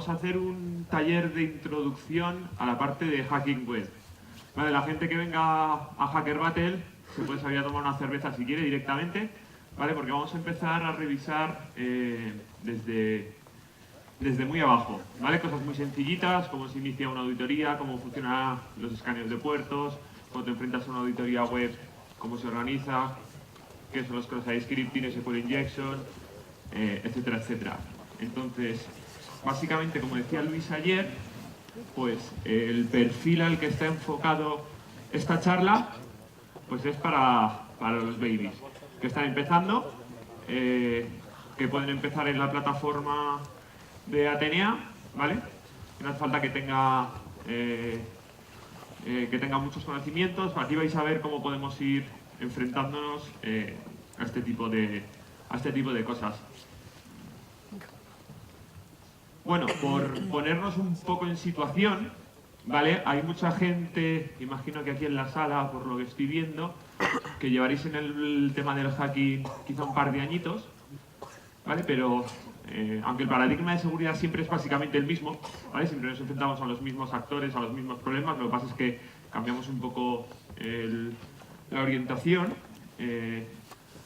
vamos a hacer un taller de introducción a la parte de hacking web. Vale, la gente que venga a Hacker Battle se puede salir a tomar una cerveza si quiere directamente, ¿vale? Porque vamos a empezar a revisar desde muy abajo, ¿vale? Cosas muy sencillitas, cómo se inicia una auditoría, cómo funcionan los escáneres de puertos, cuando te enfrentas a una auditoría web, cómo se organiza, qué son los cross-site scripting, SQL injection, etcétera, etcétera. Entonces, básicamente, como decía Luis ayer, pues el perfil al que está enfocado esta charla, pues es para los babies que están empezando, que pueden empezar en la plataforma de Atenea, ¿vale? No hace falta que tenga muchos conocimientos. Aquí vais a ver cómo podemos ir enfrentándonos a este tipo de cosas. Bueno, por ponernos un poco en situación, ¿vale? Hay mucha gente, imagino que aquí en la sala, por lo que estoy viendo, que llevaréis en el tema del hacking quizá un par de añitos, ¿vale? Pero aunque el paradigma de seguridad siempre es básicamente el mismo, ¿vale? Siempre nos enfrentamos a los mismos actores, a los mismos problemas, lo que pasa es que cambiamos un poco la orientación.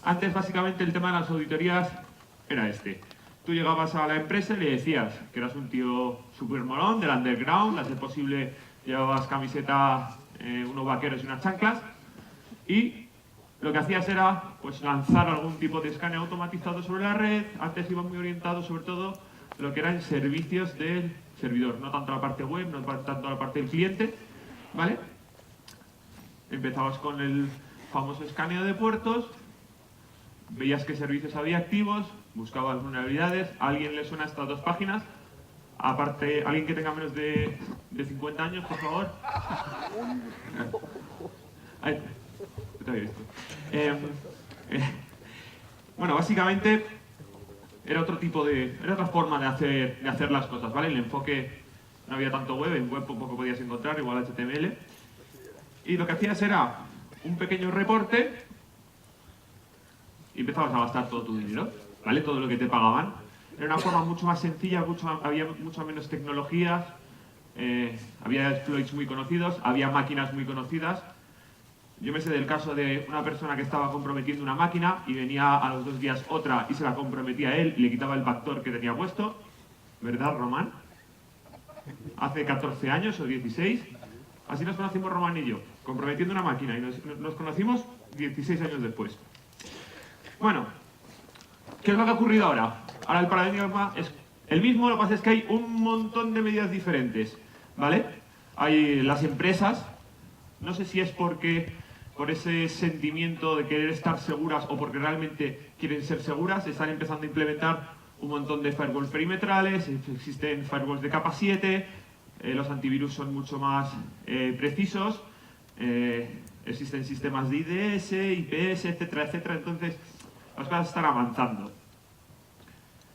Antes, básicamente, el tema de las auditorías era este. Tú llegabas a la empresa y le decías que eras un tío súper molón, del underground, a ser posible llevabas camiseta, unos vaqueros y unas chanclas, y lo que hacías era pues lanzar algún tipo de escaneo automatizado sobre la red. Antes iba muy orientado sobre todo lo que eran servicios del servidor, no tanto la parte web, no tanto la parte del cliente, ¿vale? Empezabas con el famoso escaneo de puertos, veías qué servicios había activos, buscabas vulnerabilidades. ¿A alguien le suena estas dos páginas? Aparte, alguien que tenga menos de 50 años, por favor. Ahí. Te había visto. Bueno, básicamente era otra forma de hacer las cosas, ¿vale? El enfoque, no había tanto web, en web poco podías encontrar, igual HTML. Y lo que hacías era un pequeño reporte y empezabas a gastar todo tu dinero, ¿vale? Todo lo que te pagaban. Era una forma mucho más sencilla, había mucho menos tecnologías, había exploits muy conocidos, había máquinas muy conocidas. Yo me sé del caso de una persona que estaba comprometiendo una máquina y venía a los 2 días otra y se la comprometía a él y le quitaba el backdoor que tenía puesto. ¿Verdad, Román? Hace 14 años o 16. Así nos conocimos Román y yo, comprometiendo una máquina, y nos conocimos 16 años después. Bueno, ¿qué es lo que ha ocurrido ahora? Ahora el paradigma es el mismo, lo que pasa es que hay un montón de medidas diferentes, ¿vale? Hay las empresas, no sé si es por ese sentimiento de querer estar seguras o porque realmente quieren ser seguras, están empezando a implementar un montón de firewalls perimetrales, existen firewalls de capa 7, los antivirus son mucho más precisos, existen sistemas de IDS, IPS, etcétera, etcétera. Entonces, las cosas están avanzando.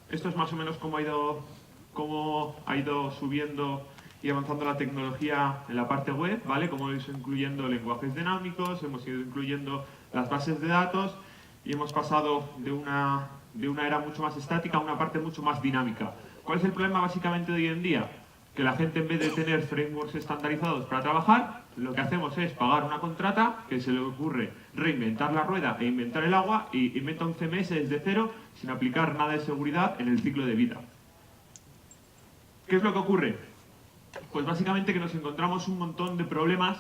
Esto es más o menos cómo ha ido subiendo y avanzando la tecnología en la parte web, ¿vale? Como hemos ido incluyendo lenguajes dinámicos, hemos ido incluyendo las bases de datos y hemos pasado de una era mucho más estática a una parte mucho más dinámica. ¿Cuál es el problema básicamente de hoy en día? Que la gente, en vez de tener frameworks estandarizados para trabajar, lo que hacemos es pagar una contrata, que se le ocurre reinventar la rueda e inventar el agua, y inventa un CMS desde cero sin aplicar nada de seguridad en el ciclo de vida. ¿Qué es lo que ocurre? Pues básicamente que nos encontramos un montón de problemas,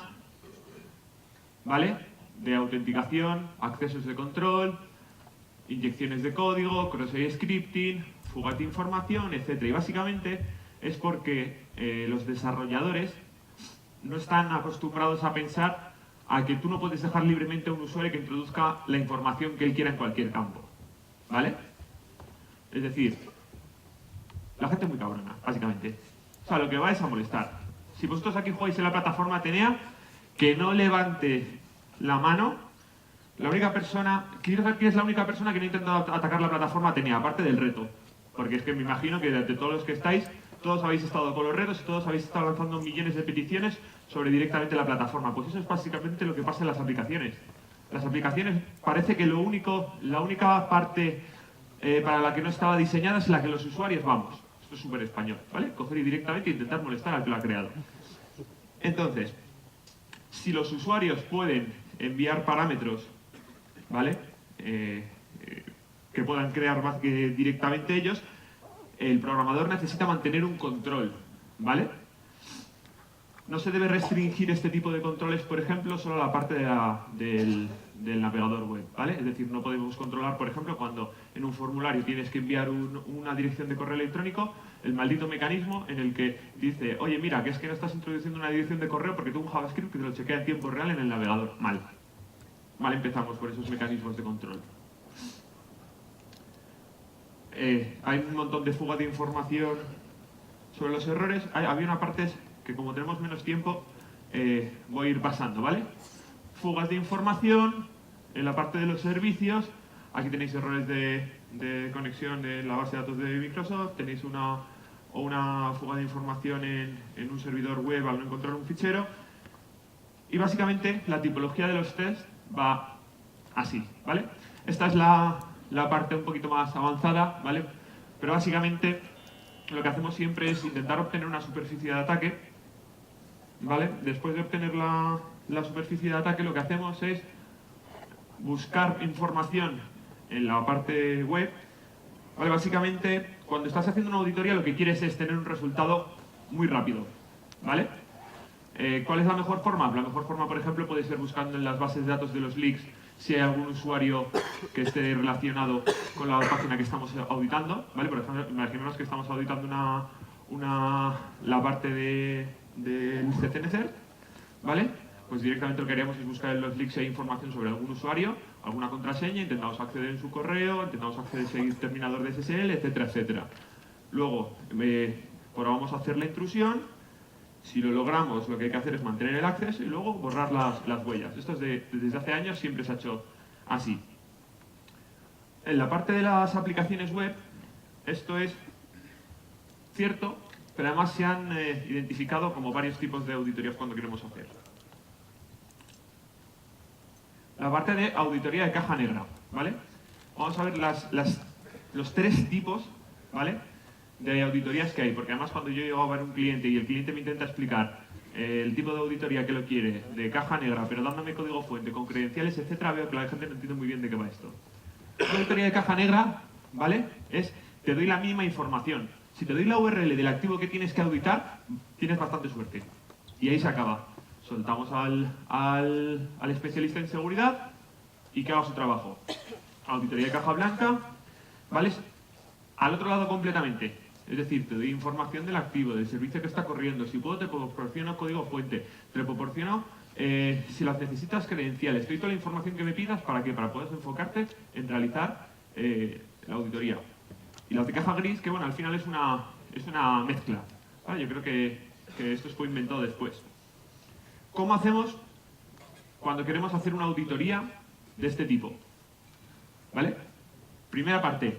¿vale? De autenticación, accesos de control, inyecciones de código, cross-site scripting, fugas de información, etc. Y básicamente es porque los desarrolladores no están acostumbrados a pensar a que tú no puedes dejar libremente a un usuario que introduzca la información que él quiera en cualquier campo, ¿vale? Es decir, la gente es muy cabrona, básicamente. O sea, lo que va es a molestar. Si vosotros aquí jugáis en la plataforma Atenea, que no levante la mano la única persona... Quiero saber quién es la única persona que no ha intentado atacar la plataforma Atenea, aparte del reto. Porque es que me imagino que de todos los que estáis, todos habéis estado con los retos y todos habéis estado lanzando millones de peticiones sobre directamente la plataforma. Pues eso es básicamente lo que pasa en las aplicaciones. Las aplicaciones parece que la única parte para la que no estaba diseñada es la que los usuarios vamos. Esto es súper español, ¿vale? Coger y directamente intentar molestar al que lo ha creado. Entonces, si los usuarios pueden enviar parámetros, ¿vale? Que puedan crear más que directamente ellos, el programador necesita mantener un control, ¿vale? No se debe restringir este tipo de controles, por ejemplo, solo a la parte del navegador web, ¿vale? Es decir, no podemos controlar, por ejemplo, cuando en un formulario tienes que enviar una dirección de correo electrónico, el maldito mecanismo en el que dice, oye, mira, que es que no estás introduciendo una dirección de correo porque tengo un JavaScript que te lo chequea en tiempo real en el navegador. Mal. Mal empezamos por esos mecanismos de control. Hay un montón de fuga de información sobre los errores. Había una parte que, como tenemos menos tiempo, voy a ir pasando, ¿vale? Fugas de información en la parte de los servicios. Aquí tenéis errores de conexión en la base de datos de Microsoft. Tenéis una fuga de información en un servidor web al no encontrar un fichero. Y básicamente la tipología de los tests va así, ¿vale? Esta es la parte un poquito más avanzada, ¿vale? Pero básicamente lo que hacemos siempre es intentar obtener una superficie de ataque, ¿vale? Después de obtener la superficie de ataque, lo que hacemos es buscar información en la parte web, ¿vale? Básicamente, cuando estás haciendo una auditoría, lo que quieres es tener un resultado muy rápido, ¿vale? ¿Cuál es la mejor forma? La mejor forma, por ejemplo, puede ser buscando en las bases de datos de los leaks si hay algún usuario que esté relacionado con la página que estamos auditando, ¿vale? Por ejemplo, imaginemos que estamos auditando la parte del CCNCERT, ¿vale? Pues directamente lo que haríamos es buscar en los leaks si hay información sobre algún usuario, alguna contraseña, intentamos acceder en su correo, intentamos acceder a ese terminador de SSL, etcétera, etcétera. Luego, probamos a hacer la intrusión. Si lo logramos, lo que hay que hacer es mantener el acceso y luego borrar las huellas. Esto desde hace años siempre se ha hecho así. En la parte de las aplicaciones web, esto es cierto, pero además se han identificado como varios tipos de auditorías cuando queremos hacer. La parte de auditoría de caja negra, ¿vale? Vamos a ver los tres tipos, ¿vale?, de auditorías que hay, porque además cuando yo llego a ver un cliente y el cliente me intenta explicar el tipo de auditoría que lo quiere, de caja negra, pero dándome código fuente, con credenciales, etcétera, veo que la gente no entiende muy bien de qué va esto. La auditoría de caja negra, ¿vale?, te doy la mínima información. Si te doy la URL del activo que tienes que auditar, tienes bastante suerte. Y ahí se acaba. Soltamos al especialista en seguridad y que haga su trabajo. Auditoría de caja blanca, ¿vale?, al otro lado completamente. Es decir, te doy información del activo, del servicio que está corriendo. Si puedo, te proporciono código fuente. Te proporciono, si las necesitas, credenciales. Te doy toda la información que me pidas. ¿Para qué? Para poder enfocarte en realizar la auditoría. Y la de caja gris, que bueno, al final es una mezcla, ¿vale? Yo creo que esto fue inventado después. ¿Cómo hacemos cuando queremos hacer una auditoría de este tipo? ¿Vale? Primera parte.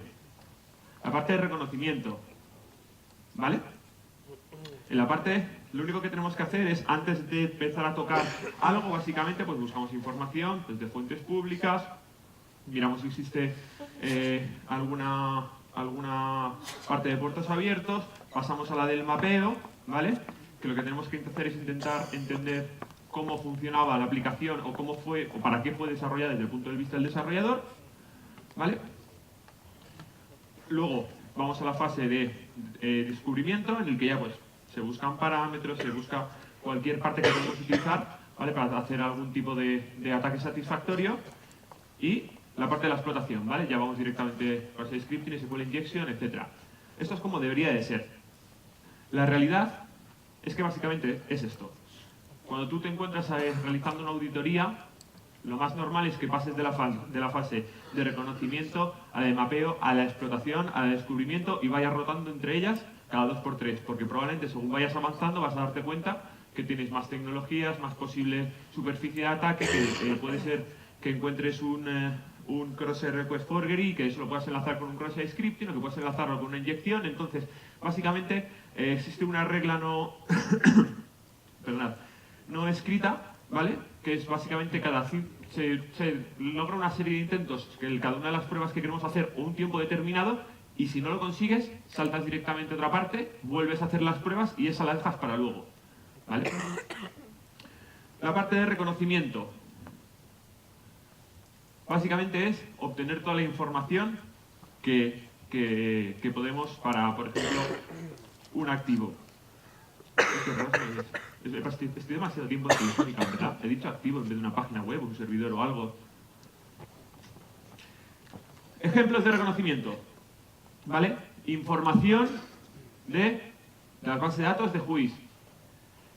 La parte de reconocimiento, ¿vale? En la parte, lo único que tenemos que hacer es, antes de empezar a tocar algo, básicamente, pues buscamos información desde fuentes públicas, miramos si existe alguna parte de puertos abiertos, pasamos a la del mapeo, ¿vale? Que lo que tenemos que hacer es intentar entender cómo funcionaba la aplicación o cómo fue, o para qué fue desarrollada desde el punto de vista del desarrollador, ¿vale? Luego vamos a la fase de descubrimiento, en el que ya pues se buscan parámetros, se busca cualquier parte que podemos utilizar, ¿vale?, para hacer algún tipo de ataque satisfactorio. Y la parte de la explotación, ¿vale? Ya vamos directamente a base de scripting, SQL injection, etc. Esto es como debería de ser. La realidad es que básicamente es esto. Cuando tú te encuentras realizando una auditoría, lo más normal es que pases de la fase de reconocimiento a la de mapeo, a la explotación, al descubrimiento y vayas rotando entre ellas cada 2×3, porque probablemente según vayas avanzando vas a darte cuenta que tienes más tecnologías, más posible superficie de ataque, que puede ser que encuentres un cross-site request forgery, que eso lo puedas enlazar con un cross-site scripting o que puedas enlazarlo con una inyección. Entonces, básicamente existe una regla no escrita, ¿vale?, que es básicamente se logra una serie de intentos, que cada una de las pruebas que queremos hacer o un tiempo determinado, y si no lo consigues, saltas directamente a otra parte, vuelves a hacer las pruebas y esa la dejas para luego. ¿Vale? La parte de reconocimiento. Básicamente es obtener toda la información que podemos para, por ejemplo, un activo. Estoy demasiado tiempo en Telefónica, ¿verdad? He dicho activo en vez de una página web, un servidor o algo. Ejemplos de reconocimiento. ¿Vale? Información de las bases de datos de Whois.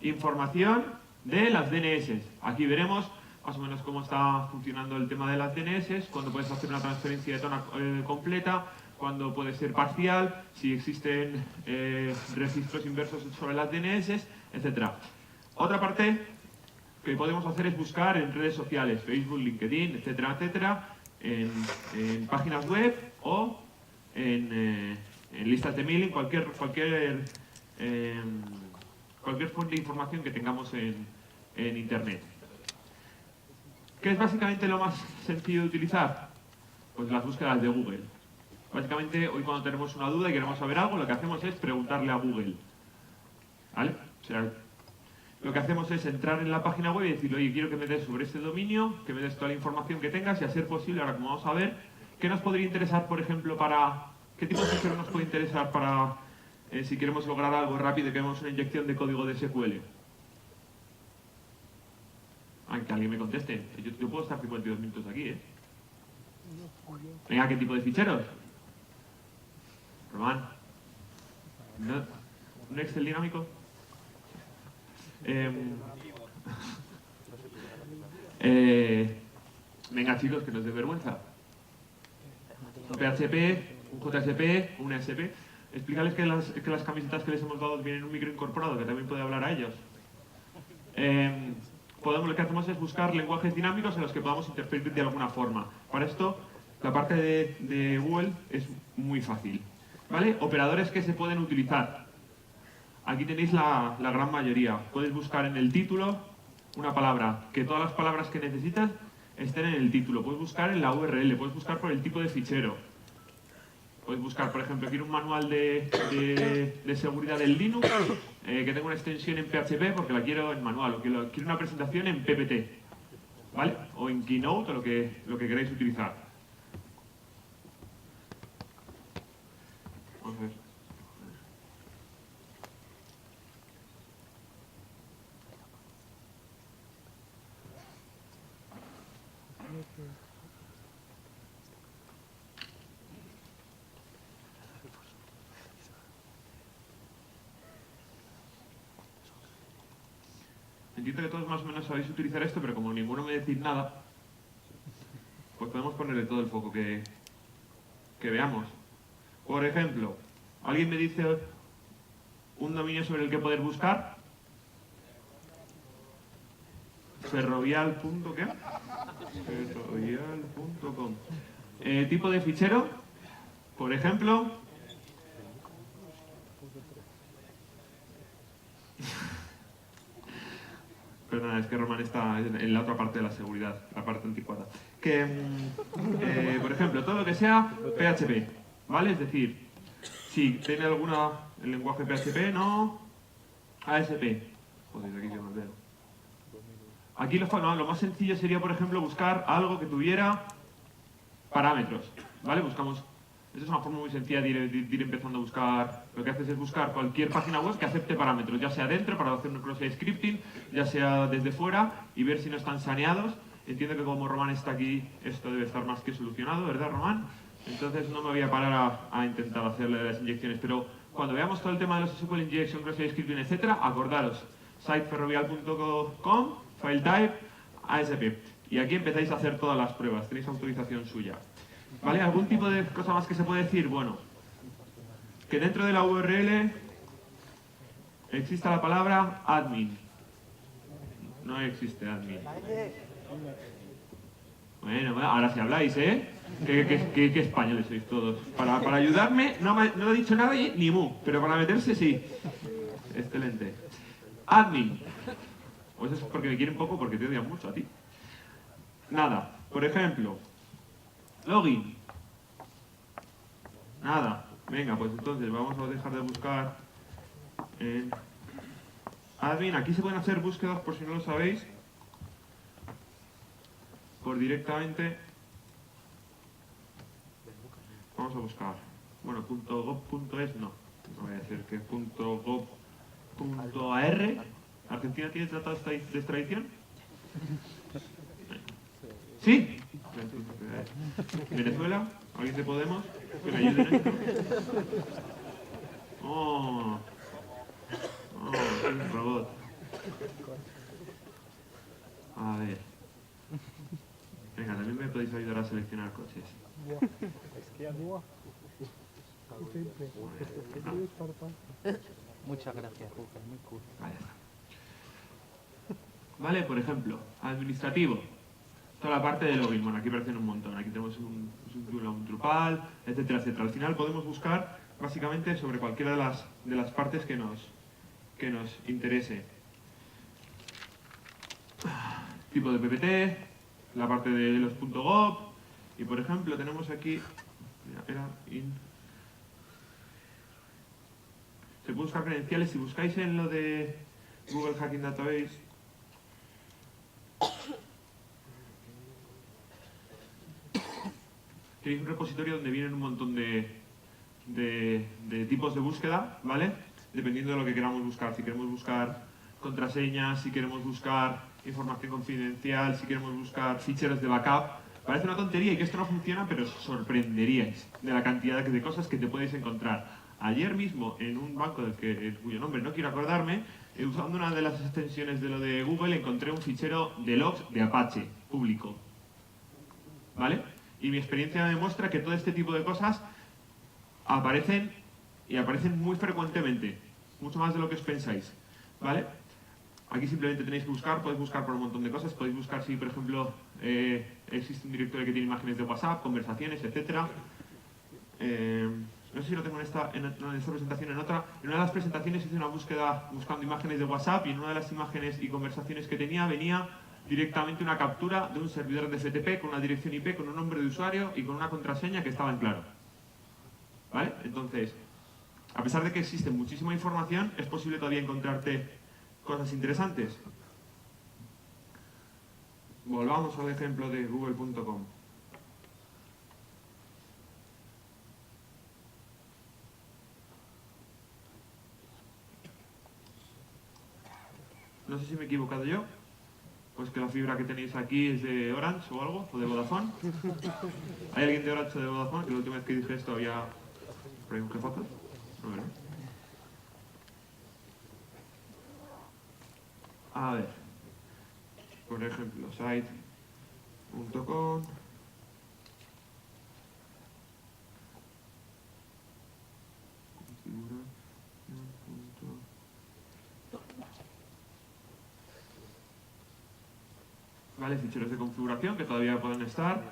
Información de las DNS. Aquí veremos más o menos cómo está funcionando el tema de las DNS, cuando puedes hacer una transferencia de zona completa, cuando puede ser parcial, si existen registros inversos sobre las DNS, etc. Otra parte que podemos hacer es buscar en redes sociales, Facebook, LinkedIn, etcétera, etcétera, en páginas web o en listas de mailing, cualquier fuente de información que tengamos en Internet. ¿Qué es básicamente lo más sencillo de utilizar? Pues las búsquedas de Google. Básicamente, hoy cuando tenemos una duda y queremos saber algo, lo que hacemos es preguntarle a Google. ¿Vale? O sea, lo que hacemos es entrar en la página web y decirle, oye, quiero que me des sobre este dominio, que me des toda la información que tengas y a ser posible, ahora como vamos a ver, ¿qué nos podría interesar, por ejemplo, ¿qué tipo de fichero nos puede interesar para si queremos lograr algo rápido y queremos una inyección de código de SQL? Que alguien me conteste. Yo puedo estar 52 minutos aquí, ¿eh? Venga, ¿qué tipo de ficheros? Román. ¿Un Excel dinámico? Venga, chicos, que nos dé vergüenza. Un PHP, un JSP, un SP. Explícales que las camisetas que les hemos dado vienen un micro incorporado, que también puede hablar a ellos. Lo que hacemos es buscar lenguajes dinámicos en los que podamos interferir de alguna forma. Para esto, la parte de Google es muy fácil. ¿Vale? Operadores que se pueden utilizar. Aquí tenéis la gran mayoría. Puedes buscar en el título una palabra, que todas las palabras que necesitas estén en el título. Puedes buscar en la URL, puedes buscar por el tipo de fichero. Puedes buscar, por ejemplo, quiero un manual de seguridad del Linux, que tenga una extensión en PHP porque la quiero en manual, o quiero una presentación en PPT, ¿vale? O en Keynote, o lo que queráis utilizar. Vamos a ver. Entiendo que todos más o menos sabéis utilizar esto, pero como ninguno me decís nada, pues podemos ponerle todo el foco que veamos. Por ejemplo, ¿alguien me dice un dominio sobre el que poder buscar? Ferrovial.qué? Ferrovial.com. Tipo de fichero, por ejemplo. Perdona, es que Román está en la otra parte de la seguridad, la parte anticuada. Por ejemplo, todo lo que sea PHP, ¿vale? Es decir, si tiene el lenguaje PHP, no, ASP. Joder, aquí yo no veo. Aquí lo más sencillo sería, por ejemplo, buscar algo que tuviera parámetros, ¿vale? Esa es una forma muy sencilla de ir empezando a buscar. Lo que haces es buscar cualquier página web que acepte parámetros, ya sea dentro para hacer un cross-site scripting, ya sea desde fuera y ver si no están saneados. Entiendo que como Román está aquí, esto debe estar más que solucionado, ¿verdad, Román? Entonces no me voy a parar a intentar hacerle las inyecciones, pero cuando veamos todo el tema de los SQL injection, cross-site scripting, etc., acordaros, siteferrovial.com, file type, ASP. Y aquí empezáis a hacer todas las pruebas, tenéis autorización suya. ¿Vale? ¿Algún tipo de cosa más que se puede decir? Bueno, que dentro de la URL exista la palabra admin. No existe admin. Bueno, ahora sí habláis, ¿eh? Qué españoles sois todos. Para ayudarme no he dicho nada ni mu, pero para meterse sí. Excelente. Admin. Pues es porque me quieren poco, porque te odian mucho a ti. Nada. Por ejemplo, login. Nada. Venga, pues entonces vamos a dejar de buscar en admin. Aquí se pueden hacer búsquedas, por si no lo sabéis, por directamente. Vamos a buscar. Bueno, .gov.es no. No voy a decir que .gov.ar. ¿Argentina tiene tratado de extradición? ¿Sí? ¿Venezuela? ¿Alguien de Podemos? ¿Que me ayude en esto? Oh, soy un robot. A ver. Venga, también me podéis ayudar a seleccionar coches. Muchas gracias, Google, muy cool. Ahí está. Vale, por ejemplo, administrativo. Toda la parte de login, bueno, aquí aparecen un montón. Aquí tenemos un Drupal, etcétera, etcétera. Al final podemos buscar básicamente sobre cualquiera de las partes que nos interese. Tipo de PPT, la parte de los .gov, y por ejemplo tenemos aquí, se puede buscar credenciales. Si buscáis en lo de Google Hacking Database, tenéis un repositorio donde vienen un montón de tipos de búsqueda, ¿vale? Dependiendo de lo que queramos buscar. Si queremos buscar contraseñas, si queremos buscar información confidencial, si queremos buscar ficheros de backup. Parece una tontería y que esto no funciona, pero os sorprenderíais de la cantidad de cosas que te podéis encontrar. Ayer mismo, en un banco cuyo nombre no quiero acordarme, usando una de las extensiones de lo de Google, encontré un fichero de logs de Apache, público. ¿Vale? Y mi experiencia me demuestra que todo este tipo de cosas aparecen y aparecen muy frecuentemente, mucho más de lo que os pensáis, ¿vale? Aquí simplemente tenéis que buscar, podéis buscar por un montón de cosas, podéis buscar si, por ejemplo, existe un directorio que tiene imágenes de WhatsApp, conversaciones, etc. No sé si lo tengo en esta presentación, en otra. En una de las presentaciones hice una búsqueda buscando imágenes de WhatsApp y en una de las imágenes y conversaciones que tenía venía directamente una captura de un servidor de FTP con una dirección IP, con un nombre de usuario y con una contraseña que estaba en claro. ¿Vale? Entonces, a pesar de que existe muchísima información, es posible todavía encontrarte cosas interesantes. Volvamos al ejemplo de google.com. No sé si me he equivocado yo. Pues que la fibra que tenéis aquí es de Orange o algo, o de Vodafone. ¿Hay alguien de Orange o de Vodafone? Que la última vez que dije esto había por ahí un jefazo. No, ¿verdad? A ver. Por ejemplo, site.com. Vale, ficheros de configuración que todavía pueden estar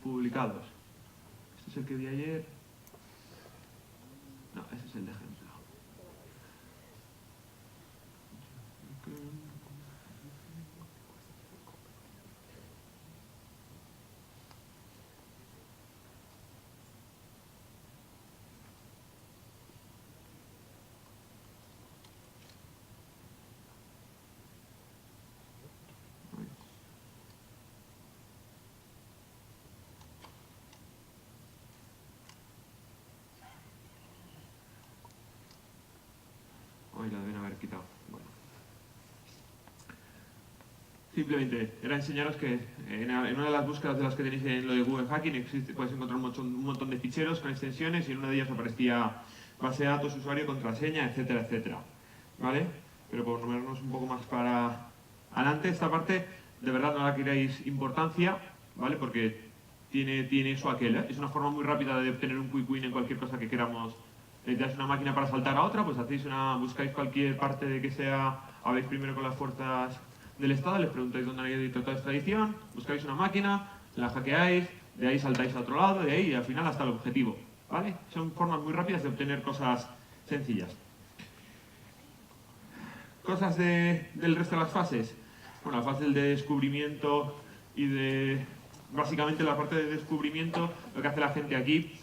publicados. Este es el que vi ayer. No, ese es el de ejemplo. Hoy la deben haber quitado. Bueno. Simplemente era enseñaros que en una de las búsquedas de las que tenéis en lo de Google Hacking puedes encontrar un montón de ficheros con extensiones y en una de ellas aparecía base de datos, usuario, contraseña, etcétera, etcétera. ¿Vale? Pero por movernos un poco más para adelante, esta parte de verdad no la queréis importancia, ¿vale? Porque tiene su aquel, ¿eh? Es una forma muy rápida de obtener un quick win en cualquier cosa que queramos. Necesitáis una máquina para saltar a otra, pues buscáis cualquier parte de que sea, habéis primero con las fuerzas del Estado, les preguntáis dónde hay tratado de extradición, buscáis una máquina, la hackeáis, de ahí saltáis a otro lado, de ahí y al final hasta el objetivo, ¿vale? Son formas muy rápidas de obtener cosas sencillas. Cosas del resto de las fases. Bueno, la fase de descubrimiento y de básicamente la parte de descubrimiento, lo que hace la gente aquí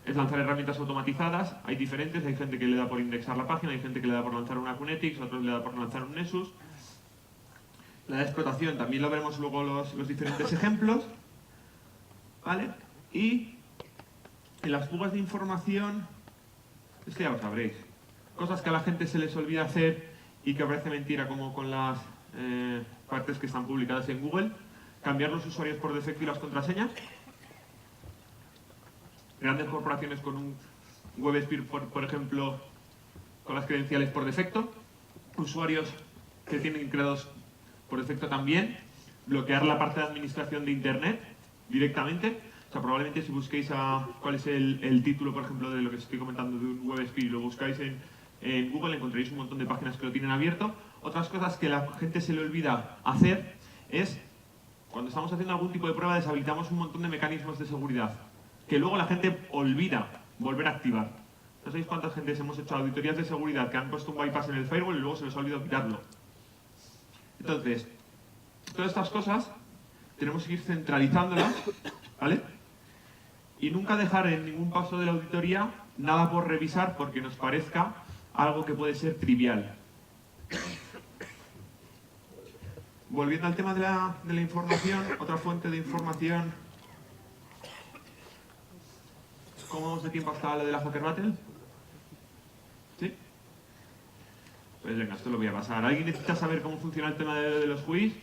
es lanzar herramientas automatizadas. Hay diferentes, hay gente que le da por indexar la página, hay gente que le da por lanzar una Qnetics, otros le da por lanzar un Nessus. La de explotación también lo veremos luego los diferentes ejemplos, ¿vale? Y en las fugas de información, esto ya lo sabréis, cosas que a la gente se les olvida hacer y que parece mentira, como con las partes que están publicadas en Google, cambiar los usuarios por defecto y las contraseñas. Grandes corporaciones con un WebSphere, por ejemplo, con las credenciales por defecto, usuarios que tienen creados por defecto también, bloquear la parte de administración de Internet directamente. O sea, probablemente si busquéis cuál es el título, por ejemplo, de lo que estoy comentando de un WebSphere y lo buscáis en Google, encontraréis un montón de páginas que lo tienen abierto. Otras cosas que la gente se le olvida hacer es, cuando estamos haciendo algún tipo de prueba, deshabilitamos un montón de mecanismos de seguridad que luego la gente olvida volver a activar. No sabéis cuántas gentes hemos hecho auditorías de seguridad que han puesto un bypass en el firewall y luego se les ha olvidado quitarlo. Entonces, todas estas cosas tenemos que ir centralizándolas, ¿vale? Y nunca dejar en ningún paso de la auditoría nada por revisar porque nos parezca algo que puede ser trivial. Volviendo al tema de la información, otra fuente de información. ¿Cómo vamos de tiempo hasta lo de la Hacker Battle? ¿Sí? Pues venga, esto lo voy a pasar. ¿Alguien necesita saber cómo funciona el tema de los juiz?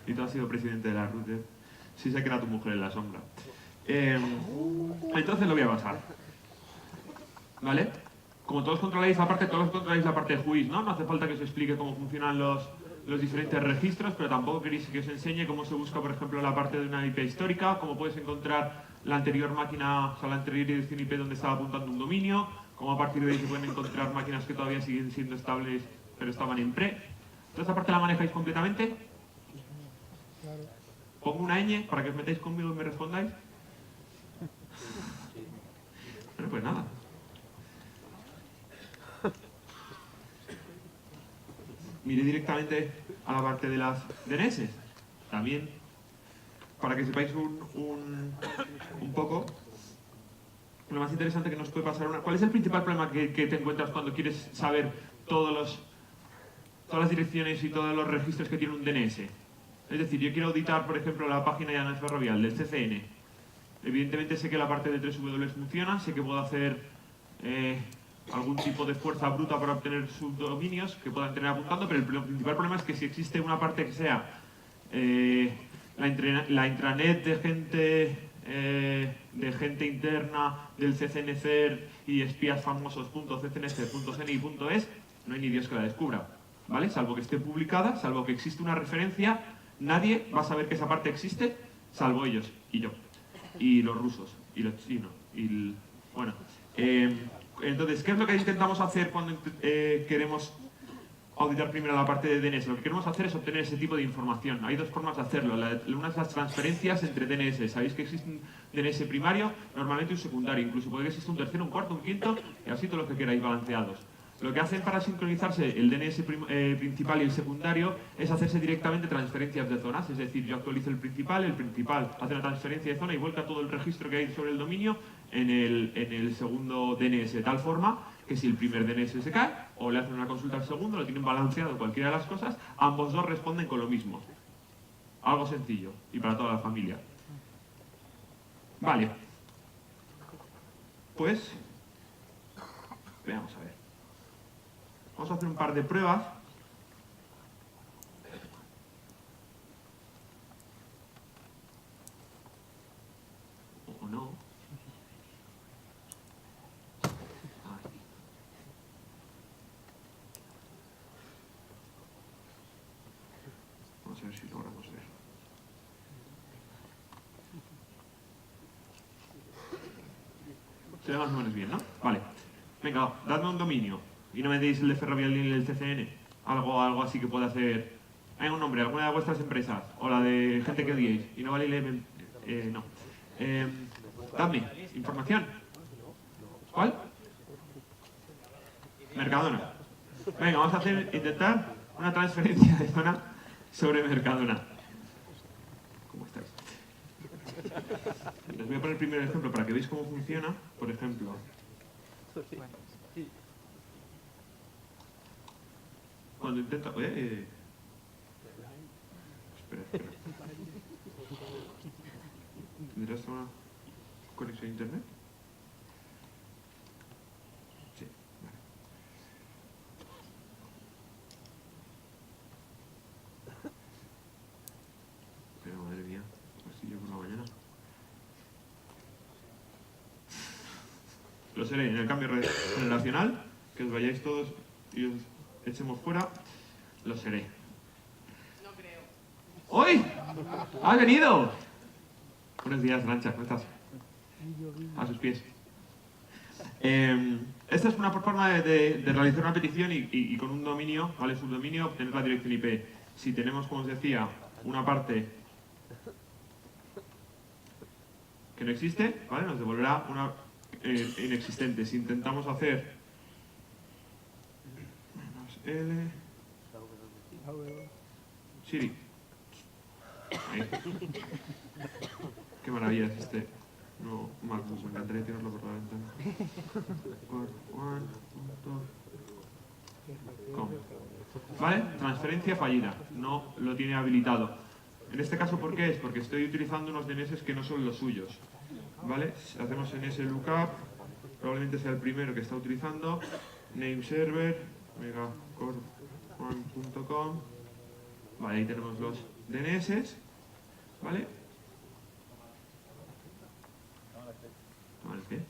Y tú has sido presidente de la Router. Sí sé que era tu mujer en la sombra. Entonces lo voy a pasar. ¿Vale? Como todos controláis la parte de juiz, ¿no? No hace falta que os explique cómo funcionan los diferentes registros, pero tampoco queréis que os enseñe cómo se busca, por ejemplo, la parte de una IP histórica, cómo puedes encontrar la anterior máquina, o sea, la anterior dirección IP donde estaba apuntando un dominio, cómo a partir de ahí se pueden encontrar máquinas que todavía siguen siendo estables, pero estaban en pre. Toda esta parte la manejáis completamente. Pongo una ñ para que os metáis conmigo y me respondáis. Bueno, pues nada. Miré directamente a la parte de las DNS. También, para que sepáis un poco, lo más interesante que nos puede pasar. ¿Cuál es el principal problema que te encuentras cuando quieres saber todas las direcciones y todos los registros que tiene un DNS? Es decir, yo quiero auditar, por ejemplo, la página de Llanos Ferrovial del CCN. Evidentemente sé que la parte de 3W funciona, sé que puedo hacer algún tipo de fuerza bruta para obtener subdominios que puedan tener apuntando, pero el principal problema es que si existe una parte que sea la intranet de gente interna del CCNCER y espías famosos .ccnc.cni.es, no hay ni Dios que la descubra, ¿vale? Salvo que esté publicada, salvo que existe una referencia, nadie va a saber que esa parte existe, salvo ellos y yo, y los rusos, y los chinos, y bueno. Entonces, ¿qué es lo que intentamos hacer cuando queremos auditar primero la parte de DNS? Lo que queremos hacer es obtener ese tipo de información. Hay dos formas de hacerlo. Una es las transferencias entre DNS. Sabéis que existe un DNS primario, normalmente un secundario. Incluso puede que exista un tercero, un cuarto, un quinto, y así todos los que queráis balanceados. Lo que hacen para sincronizarse el DNS principal y el secundario es hacerse directamente transferencias de zonas. Es decir, yo actualizo el principal hace una transferencia de zona y vuelca todo el registro que hay sobre el dominio en el segundo DNS, de tal forma que si el primer DNS se cae o le hacen una consulta al segundo, lo tienen balanceado, cualquiera de las cosas, ambos dos responden con lo mismo. Algo sencillo y para toda la familia. Vale. Pues, veamos a ver. Vamos a hacer un par de pruebas. O no. Vamos a ver si logramos ver. Se ve más o menos bien, ¿no? Vale. Venga, dadme un dominio. Y no me deis el de Ferrovial ni el CCN. Algo así que pueda hacer. Hay un nombre, alguna de vuestras empresas. O la de gente que odiéis. Y no vale el no. Dadme información. ¿Cuál? Mercadona. Venga, vamos a intentar una transferencia de zona sobre Mercadona. ¿Cómo estáis? Les voy a poner primero el ejemplo para que veáis cómo funciona. Por ejemplo, cuando intenta... Espera. ¿Tendrás una conexión a internet? Sí, vale. Pero madre mía, así yo por la mañana. Lo seré en el cambio generacional, que os vayáis todos y os echemos fuera, lo seré. No creo. ¡Hoy! ¡Has venido! Buenos días, Arancha, ¿cómo estás? A sus pies. Esta es una forma de realizar una petición y con un dominio, ¿vale? Subdominio, obtener la dirección IP. Si tenemos, como os decía, una parte que no existe, ¿vale? Nos devolverá una inexistente. Si intentamos hacer -L Siri. Ahí. Qué maravilla es este. No, Magnus, me encantaría tirarlo por la ventana. Com. ¿Vale? Transferencia fallida. No lo tiene habilitado. En este caso, ¿por qué es? Porque estoy utilizando unos DNS que no son los suyos. ¿Vale? Hacemos en ese lookup. Probablemente sea el primero que está utilizando. Name server, megacore1.com. Vale, ahí tenemos los DNS. ¿Vale? ¿Vale qué?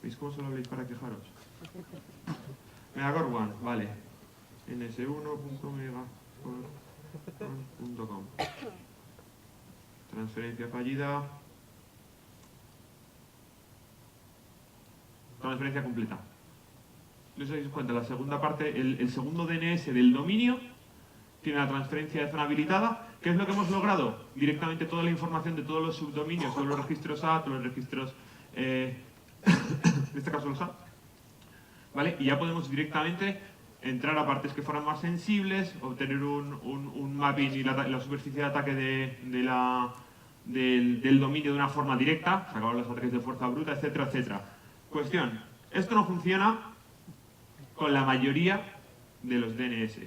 ¿Veis cómo solo habléis para quejaros? Megacore1, vale. ns1.megacore1.com. Transferencia fallida. Transferencia completa. ¿No os dais cuenta? La segunda parte, el segundo DNS del dominio tiene la transferencia de zona habilitada. ¿Qué es lo que hemos logrado? Directamente toda la información de todos los subdominios, todos los registros A, todos los registros, en este caso los A, ¿vale? Y ya podemos directamente entrar a partes que fueran más sensibles, obtener un mapping y la superficie de ataque del dominio de una forma directa, sacar los ataques de fuerza bruta, etcétera, etcétera. Cuestión, esto no funciona con la mayoría de los DNS,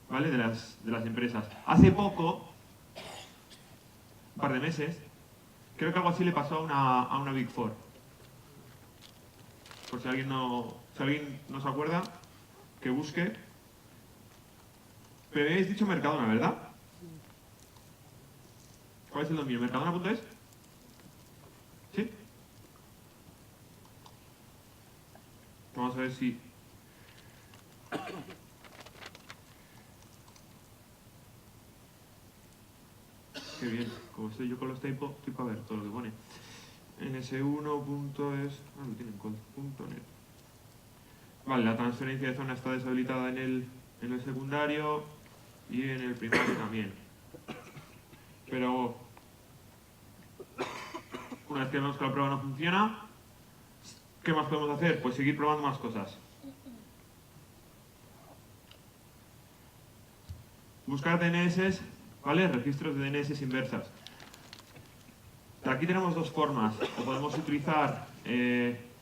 ¿vale? De las empresas. Hace poco, un par de meses, creo que algo así le pasó a una Big Four. Por si alguien no se acuerda, que busque. Pero habéis dicho Mercadona, ¿verdad? ¿Cuál es el dominio? ¿Mercadona.es? ¿Sí? Vamos a ver si... Qué bien, como estoy yo con los typos, estoy para ver todo lo que pone. ns1.es... Ah, lo tienen con .net. Vale, la transferencia de zona está deshabilitada en el secundario y en el primario también. Pero una vez que vemos que la prueba no funciona, ¿qué más podemos hacer? Pues seguir probando más cosas. Buscar DNS, ¿vale? Registros de DNS inversas. Aquí tenemos dos formas. O podemos utilizar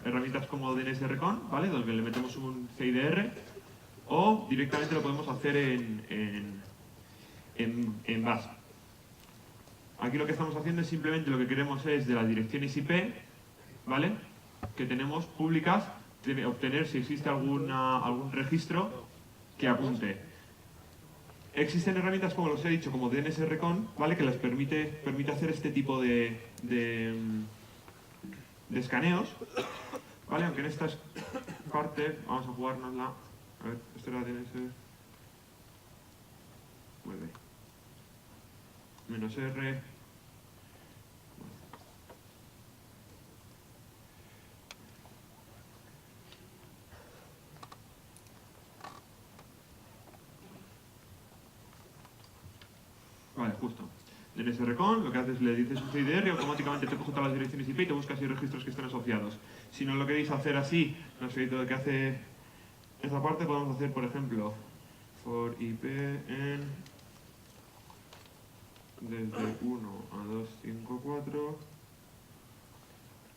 herramientas como DNS Recon, ¿vale? Donde le metemos un CIDR, o directamente lo podemos hacer en BAS. Aquí lo que estamos haciendo es simplemente lo que queremos es de las direcciones IP, ¿vale? Que tenemos públicas, obtener si existe algún registro que apunte. Existen herramientas, como os he dicho, como DNS Recon, ¿vale? Que les permite hacer este tipo de escaneos, ¿vale? Aunque en esta parte, vamos a jugárnosla. A ver, esto era DNS... Vuelve. -R... Vale, justo. DNS Recon, lo que haces es le dices un CIDR y automáticamente te coge todas las direcciones IP y te busca si hay registros que estén asociados. Si no lo queréis hacer así, no sé lo que hace esa parte podemos hacer, por ejemplo, for ip en desde 1 a 254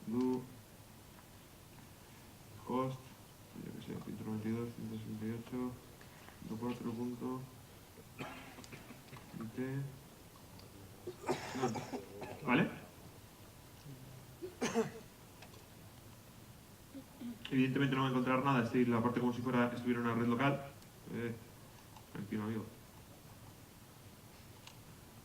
do host, yo que sé, 192, 168, 4 punto ip, ¿vale? Evidentemente no va a encontrar nada, es decir, la parte como si estuviera en una red local. Tranquilo, amigo.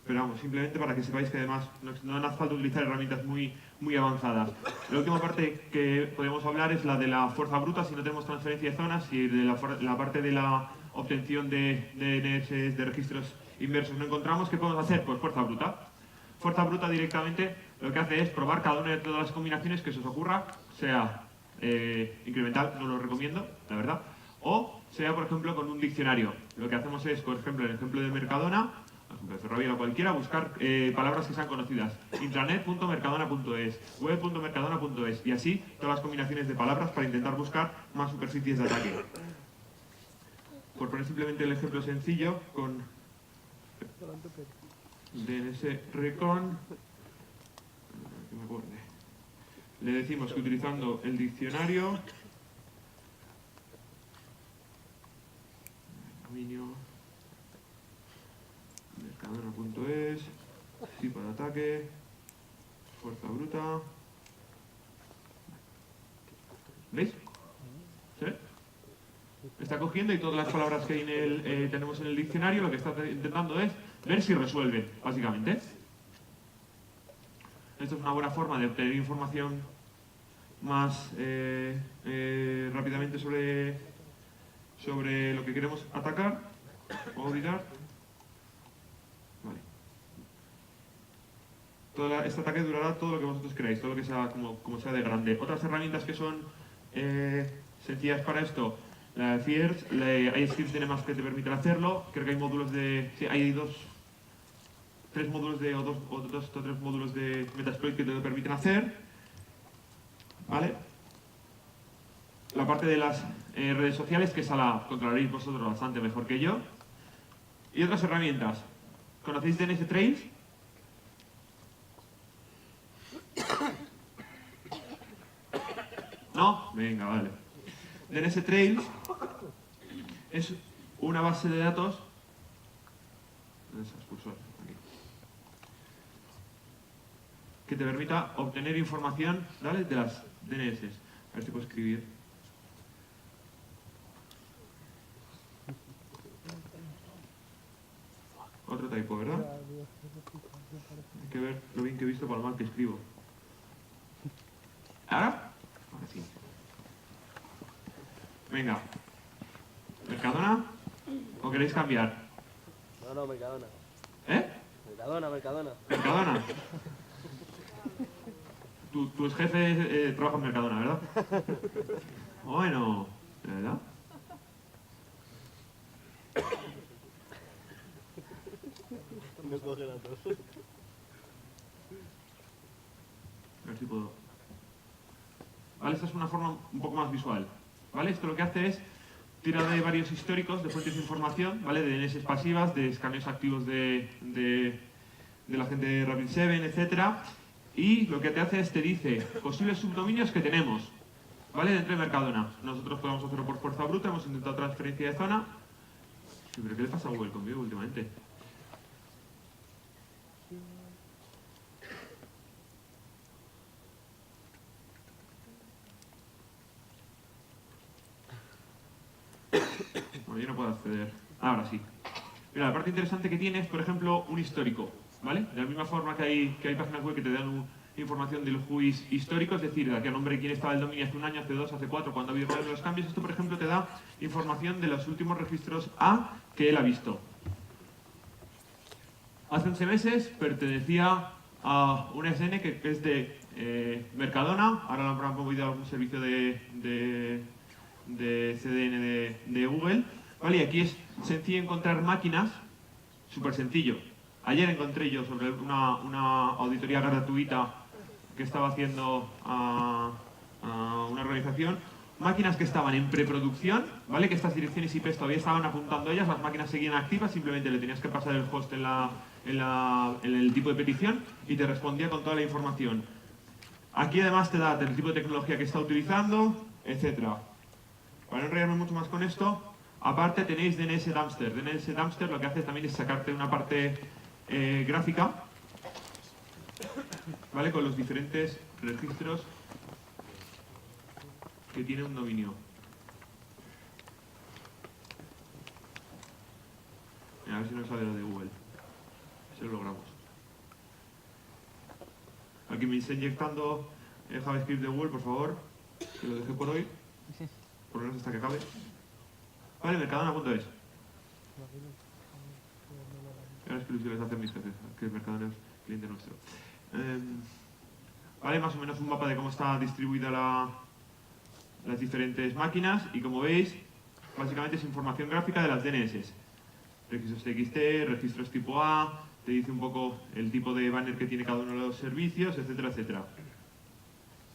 Pero vamos, simplemente para que sepáis que además no hace falta utilizar herramientas muy avanzadas. La última parte que podemos hablar es la de la fuerza bruta, si no tenemos transferencia de zonas, y de la parte de la obtención de DNS de registros inversos no encontramos. ¿Qué podemos hacer? Pues fuerza bruta. Fuerza bruta directamente lo que hace es probar cada una de todas las combinaciones que se os ocurra, sea incremental, no lo recomiendo, la verdad, o sea, por ejemplo, con un diccionario. Lo que hacemos es, por ejemplo, en el ejemplo de Mercadona, por ejemplo, de Ferrovial o cualquiera, buscar palabras que sean conocidas. Intranet.mercadona.es, web.mercadona.es, y así todas las combinaciones de palabras para intentar buscar más superficies de ataque. Por poner simplemente el ejemplo sencillo, con DNS Recon, que me acuerde. Le decimos que utilizando el diccionario, dominio, mercadona.es, tipo de ataque, fuerza bruta. ¿Veis? ¿Sí? Está cogiendo y todas las palabras que hay tenemos en el diccionario, lo que está intentando es ver si resuelve, básicamente. Esto es una buena forma de obtener información más rápidamente sobre lo que queremos atacar o auditar. Vale. Este ataque durará todo lo que vosotros queráis, todo lo que sea como sea de grande. Otras herramientas que son sencillas para esto, la Fierce, hay scripts de Nmap que te permiten hacerlo. Creo que hay módulos de... Sí, hay tres módulos de... dos o tres módulos de Metasploit que te lo permiten hacer. ¿Vale? La parte de las redes sociales, que esa la controlaréis vosotros bastante mejor que yo. Y otras herramientas. ¿Conocéis DNS Trails? ¿No? Venga, vale. DNS Trails es una base de datos... ¿Dónde está el cursor? Aquí. Que te permita obtener información, ¿vale?, de las DNS. A ver si puedo escribir. Otro typo, ¿verdad? Hay que ver lo bien que he visto para lo mal que escribo. ¿Ahora? Ahora sí. Venga. ¿Mercadona? ¿O queréis cambiar? No, Mercadona. ¿Eh? Mercadona. ¿Mercadona? Tu ex jefe trabaja en Mercadona, ¿verdad? Bueno, ¿verdad? No cogen a todos. A ver si puedo... Vale, esta es una forma un poco más visual. ¿Vale? Esto lo que hace es tirar de varios históricos de fuentes de información, ¿vale? De DNS pasivas, de escaneos activos de la gente de Rapid7, etcétera. Y lo que te hace es te dice posibles subdominios que tenemos, ¿vale? Dentro de Mercadona. Nosotros podemos hacerlo por fuerza bruta, hemos intentado transferencia de zona. Sí, pero ¿qué le pasa a Google conmigo últimamente? Bueno, yo no puedo acceder. Ahora sí. Mira, la parte interesante que tiene es, por ejemplo, un histórico, ¿vale? De la misma forma que hay páginas web que te dan información del whois histórico, es decir, de a qué nombre de quién estaba el dominio hace un año, hace dos, hace cuatro, cuando ha habido varios de los cambios. Esto, por ejemplo, te da información de los últimos registros A que él ha visto. Hace 11 meses pertenecía a una SN que es de Mercadona, ahora lo habrán movido a algún servicio de CDN de Google, ¿vale? Y aquí es sencillo encontrar máquinas, súper sencillo. Ayer encontré yo sobre una auditoría gratuita que estaba haciendo a una organización máquinas que estaban en preproducción, ¿vale? Que estas direcciones IP todavía estaban apuntando a ellas, las máquinas seguían activas, simplemente le tenías que pasar el host en el tipo de petición y te respondía con toda la información. Aquí además te da el tipo de tecnología que está utilizando, etcétera. Para no enrollarme mucho más con esto, aparte tenéis DNS Dumpster. DNS Dumpster lo que hace también es sacarte una parte gráfica, ¿vale? Con los diferentes registros que tiene un dominio. Mira, a ver si nos sale lo de Google. Si lo logramos. Aquí me está inyectando el JavaScript de Google, por favor. Que lo deje por hoy. Por lo menos hasta que acabe. Vale, Mercadona.es. Ahora es que les hacen mis jefes, que Mercadona es cliente nuestro. Vale, más o menos un mapa de cómo está distribuida las diferentes máquinas. Y como veis, básicamente es información gráfica de las DNS. Registros TXT, registros tipo A, te dice un poco el tipo de banner que tiene cada uno de los servicios, etcétera, etcétera.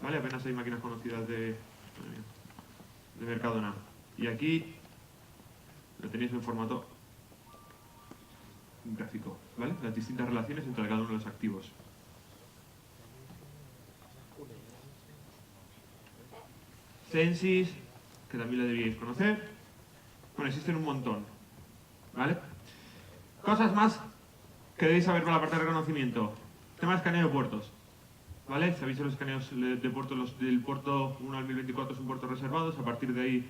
Vale, apenas hay máquinas conocidas de Mercadona. Y aquí lo tenéis en formato gráfico, ¿vale? Las distintas relaciones entre cada uno de los activos. Censis, que también la deberíais conocer. Bueno, existen un montón, ¿vale? Cosas más que debéis saber para la parte de reconocimiento. Tema de escaneo de puertos, ¿vale? Sabéis que los escaneos de puertos, del puerto 1 al 1024 son puertos reservados, a partir de ahí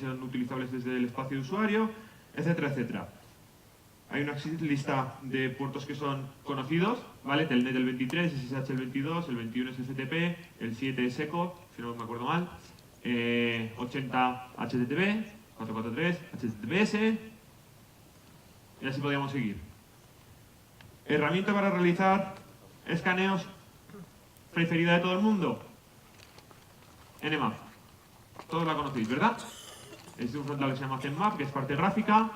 son utilizables desde el espacio de usuario, etcétera, etcétera. Hay una lista de puertos que son conocidos, ¿vale? Telnet el 23, SSH el 22, el 21 es FTP, el 7 es ECO, si no me acuerdo mal, 80 HTTP, 443 HTTPS, y así podríamos seguir. Herramienta para realizar escaneos preferida de todo el mundo, Nmap. Todos la conocéis, ¿verdad? Es un frontal que se llama Zenmap, que es parte gráfica.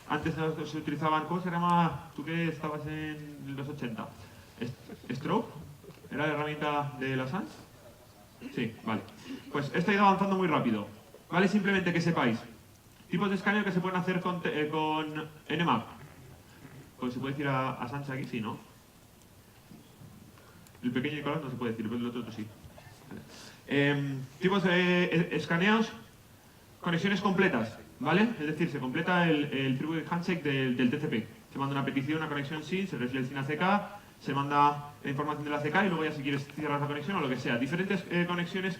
Antes se utilizaban, ¿cómo se llama? Tú que estabas en los 80. ¿Stroke? ¿Era la herramienta de la SANS? Sí, vale. Pues esto ha ido avanzando muy rápido. Vale, simplemente que sepáis. Tipos de escaneo que se pueden hacer con Nmap. Pues se puede decir a SANS aquí, sí, ¿no? El pequeño Nicolás no se puede decir, pero el otro sí. Vale. Tipos de escaneos, conexiones completas, ¿vale? Es decir, se completa el three-way handshake del TCP. Se manda una petición, una conexión SYN, se recibe el SYN ACK, se manda la información de la ACK y luego ya si quieres cierras la conexión o lo que sea. Diferentes conexiones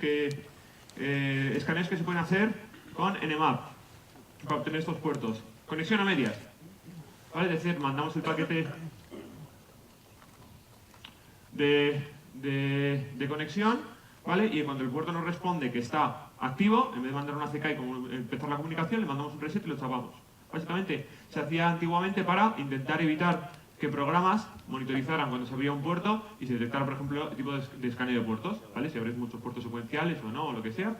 escaneos que se pueden hacer con Nmap para obtener estos puertos. Conexión a medias, ¿vale? Es decir, mandamos el paquete de conexión, ¿vale? Y cuando el puerto nos responde que está activo, en vez de mandar una CK y como empezar la comunicación, le mandamos un reset y lo chapamos. Básicamente, se hacía antiguamente para intentar evitar que programas monitorizaran cuando se abría un puerto y se detectara, por ejemplo, el tipo de escaneo de puertos, ¿vale? Si abres muchos puertos secuenciales o no, o lo que sea,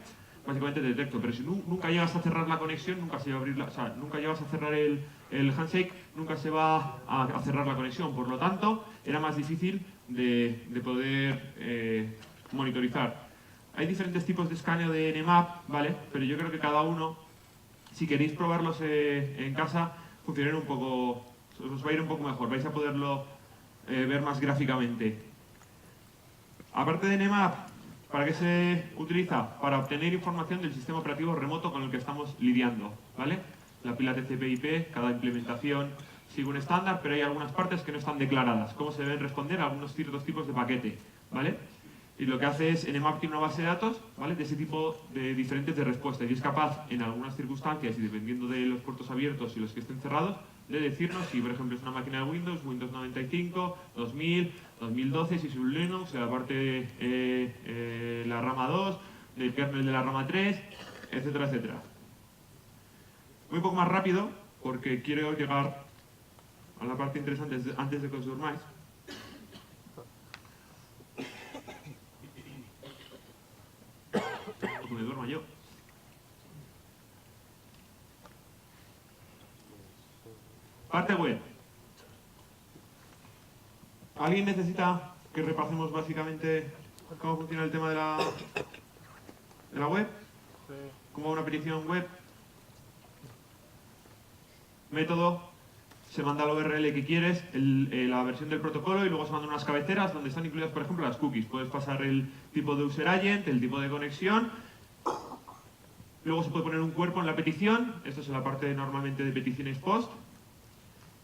básicamente te detecto. Pero si nunca llegas a cerrar la conexión, nunca se va a abrir o sea, nunca llegas a cerrar el handshake, nunca se va a cerrar la conexión. Por lo tanto, era más difícil de poder monitorizar. Hay diferentes tipos de escaneo de Nmap, ¿vale? Pero yo creo que cada uno, si queréis probarlos en casa, funcionará un poco, os va a ir un poco mejor, vais a poderlo ver más gráficamente. Aparte de Nmap, ¿para qué se utiliza? Para obtener información del sistema operativo remoto con el que estamos lidiando, ¿vale? La pila TCP/IP, cada implementación sigue un estándar, pero hay algunas partes que no están declaradas. ¿Cómo se deben responder a algunos ciertos tipos de paquete? ¿Vale? Y lo que hace es, Nmap tiene una base de datos, ¿vale? De ese tipo de diferentes de respuestas y es capaz, en algunas circunstancias y dependiendo de los puertos abiertos y los que estén cerrados, de decirnos si, por ejemplo, es una máquina de Windows 95, 2000, 2012, si es un Linux, la parte la rama 2, del kernel de la rama 3, etcétera, etcétera. Voy un poco más rápido porque quiero llegar a la parte interesante antes de que os durmáis. O que me duerma yo. Parte web. ¿Alguien necesita que repasemos básicamente cómo funciona el tema de la web. ¿Cómo va una petición web? Método, se manda la URL que quieres, la versión del protocolo y luego se mandan unas cabeceras donde están incluidas, por ejemplo, las cookies. Puedes pasar el tipo de user agent, el tipo de conexión. Luego se puede poner un cuerpo en la petición. Esto es la parte normalmente de peticiones post.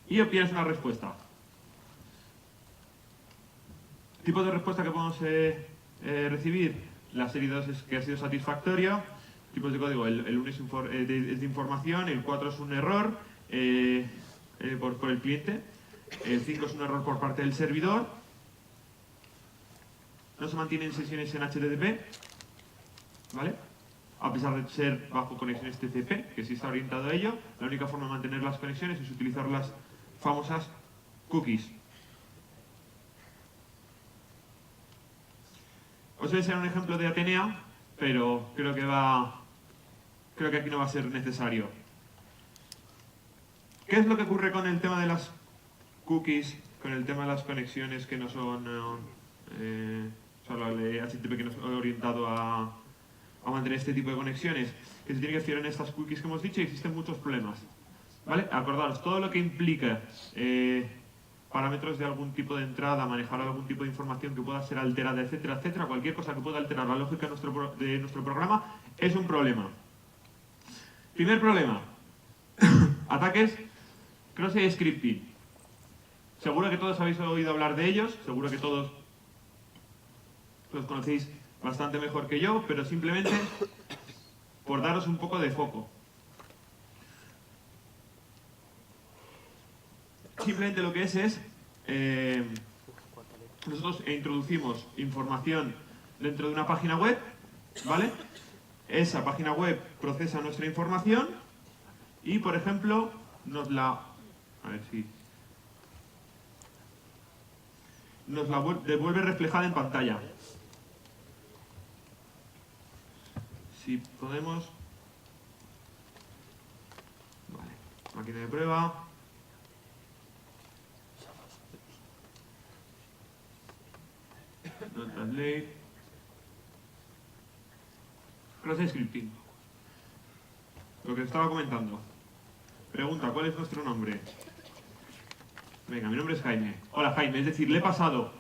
Y obtienes una respuesta. Tipo de respuesta que podemos recibir. La serie 2 es que ha sido satisfactorio. Tipos de código. El 1 es de información, el 4 es un error por el cliente, el 5 es un error por parte del servidor. No se mantienen sesiones en HTTP, ¿vale? A pesar de ser bajo conexiones TCP, que sí está orientado a ello. La única forma de mantener las conexiones es utilizar las famosas cookies. Os voy a enseñar un ejemplo de Atenea, pero creo que aquí no va a ser necesario. ¿Qué es lo que ocurre con el tema de las cookies, con el tema de las conexiones que no son solo el HTTP que no es orientado a mantener este tipo de conexiones? Que se tiene que fijar en estas cookies que hemos dicho y existen muchos problemas. ¿Vale? Acordaros, todo lo que implica parámetros de algún tipo de entrada, manejar algún tipo de información que pueda ser alterada, etcétera, etcétera, cualquier cosa que pueda alterar la lógica de nuestro programa es un problema. Primer problema. Ataques cross-site scripting. Seguro que todos habéis oído hablar de ellos, seguro que todos los conocéis bastante mejor que yo, pero simplemente por daros un poco de foco. Simplemente lo que es nosotros introducimos información dentro de una página web, ¿vale? Esa página web procesa nuestra información y, por ejemplo, nos la devuelve reflejada en pantalla. Si podemos... Vale, máquina de prueba. No translate. Cross scripting. Lo que estaba comentando. Pregunta, ¿cuál es nuestro nombre? Venga, mi nombre es Jaime. Hola Jaime, es decir, le he pasado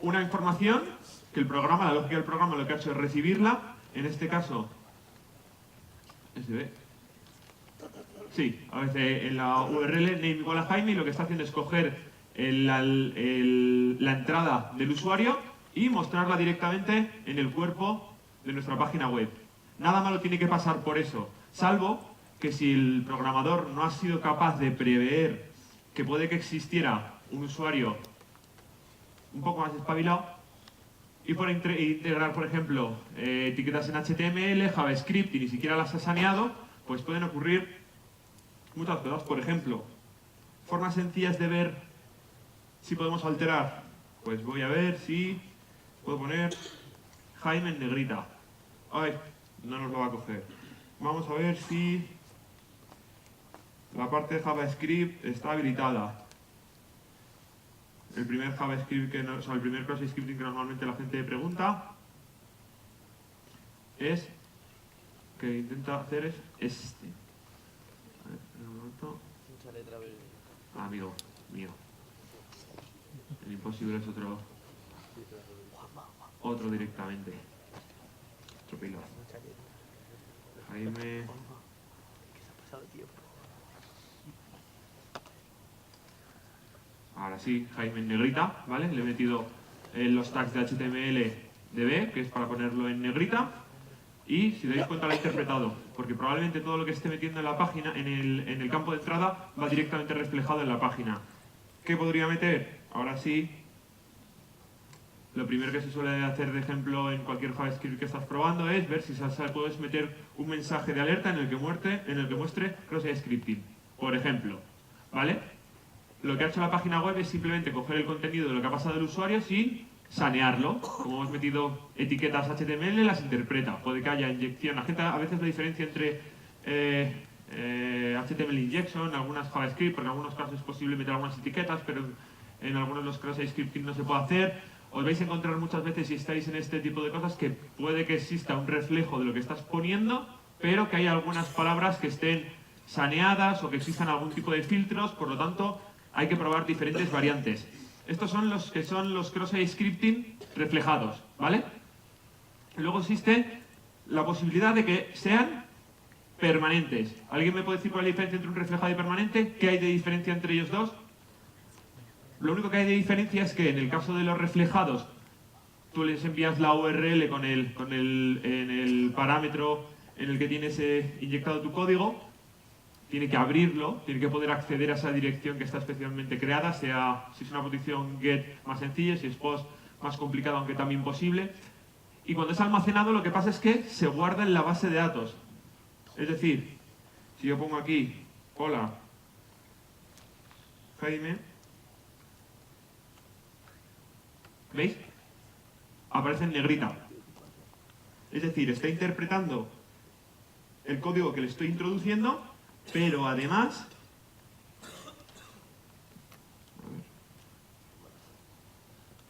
una información que el programa, la lógica del programa lo que ha hecho es recibirla, en este caso, sí, a veces en la URL name igual a Jaime y lo que está haciendo es coger la entrada del usuario y mostrarla directamente en el cuerpo de nuestra página web. Nada malo tiene que pasar por eso, salvo que si el programador no ha sido capaz de prever que puede que existiera un usuario un poco más espabilado y por integrar, por ejemplo, etiquetas en HTML, JavaScript y ni siquiera las ha saneado, pues pueden ocurrir muchas cosas. Por ejemplo, formas sencillas de ver si podemos alterar. Pues voy a ver si puedo poner Jaime en negrita. Ay, no nos lo va a coger. Vamos a ver si la parte de JavaScript está habilitada. El primer JavaScript el primer cross scripting que normalmente la gente pregunta es que intenta hacer es este. A ver, un momento. Mucha letra verde. Amigo mío. El imposible es otro directamente. Otro pilo. Mucha letra. Jaime. Que se ha pasado el tiempo. Ahora sí, Jaime en negrita, ¿vale? Le he metido los tags de HTML DB, que es para ponerlo en negrita. Y si dais cuenta lo he interpretado, porque probablemente todo lo que esté metiendo en la página, en el campo de entrada, va directamente reflejado en la página. ¿Qué podría meter? Ahora sí, lo primero que se suele hacer de ejemplo en cualquier JavaScript que estás probando es ver si puedes meter un mensaje de alerta en el que muestre cross-site scripting, por ejemplo, ¿vale? Lo que ha hecho la página web es simplemente coger el contenido de lo que ha pasado el usuario sin sanearlo. Como hemos metido etiquetas HTML, las interpreta. Puede que haya inyección. La gente a veces la diferencia entre HTML injection, algunas JavaScript, porque en algunos casos es posible meter algunas etiquetas, pero en algunos de los cross-site scripting no se puede hacer. os vais a encontrar muchas veces si estáis en este tipo de cosas que puede que exista un reflejo de lo que estás poniendo, pero que hay algunas palabras que estén saneadas o que existan algún tipo de filtros, por lo tanto hay que probar diferentes variantes. Estos son los que son los cross-site scripting reflejados, ¿vale? Luego existe la posibilidad de que sean permanentes. ¿Alguien me puede decir cuál es la diferencia entre un reflejado y permanente? ¿Qué hay de diferencia entre ellos dos? Lo único que hay de diferencia es que en el caso de los reflejados, tú les envías la URL en el parámetro en el que tienes inyectado tu código, tiene que abrirlo, tiene que poder acceder a esa dirección que está especialmente creada, sea si es una petición GET más sencilla, si es POST más complicado, aunque también posible. Y cuando es almacenado, lo que pasa es que se guarda en la base de datos. Es decir, si yo pongo aquí, hola, Jaime, ¿veis? Aparece en negrita. Es decir, está interpretando el código que le estoy introduciendo, pero además... A ver.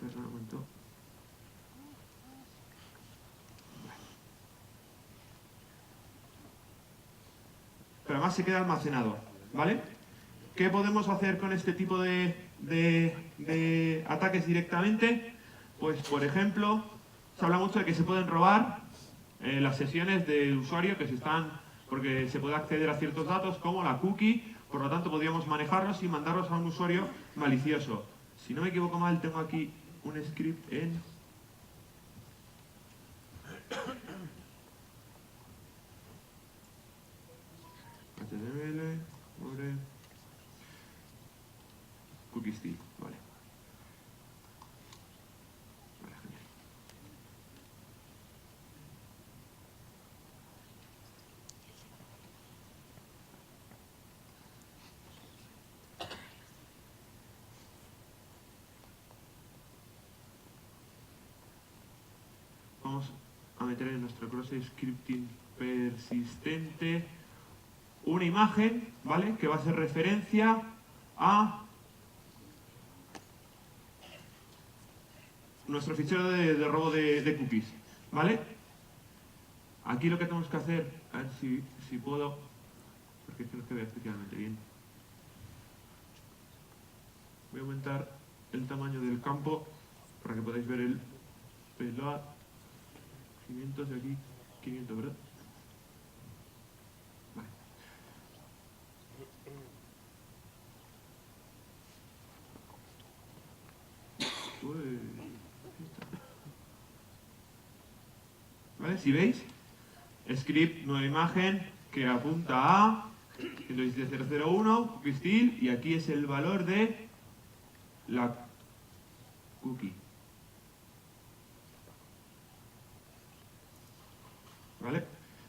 Espera un momento. Pero además se queda almacenado, ¿vale? ¿Qué podemos hacer con este tipo de ataques directamente? Pues, por ejemplo, se habla mucho de que se pueden robar las sesiones del usuario que se están... porque se puede acceder a ciertos datos como la cookie, por lo tanto podríamos manejarlos y mandarlos a un usuario malicioso. Si no me equivoco mal, tengo aquí un script en... HTML, sobre... cookie steal, vale. Vale, genial. Vamos a meter en nuestro cross-site scripting persistente una imagen, ¿vale? Que va a hacer referencia a nuestro fichero de robo de cookies, ¿vale? Aquí lo que tenemos que hacer, a ver si puedo, porque es que no se ve especialmente bien. Voy a aumentar el tamaño del campo para que podáis ver el payload. 500 y aquí 500, ¿verdad? Vale. Uy, ¿vale? Si veis, script, nueva imagen que apunta a 117.001, cookie steal, y aquí es el valor de la cookie. ¿Vale?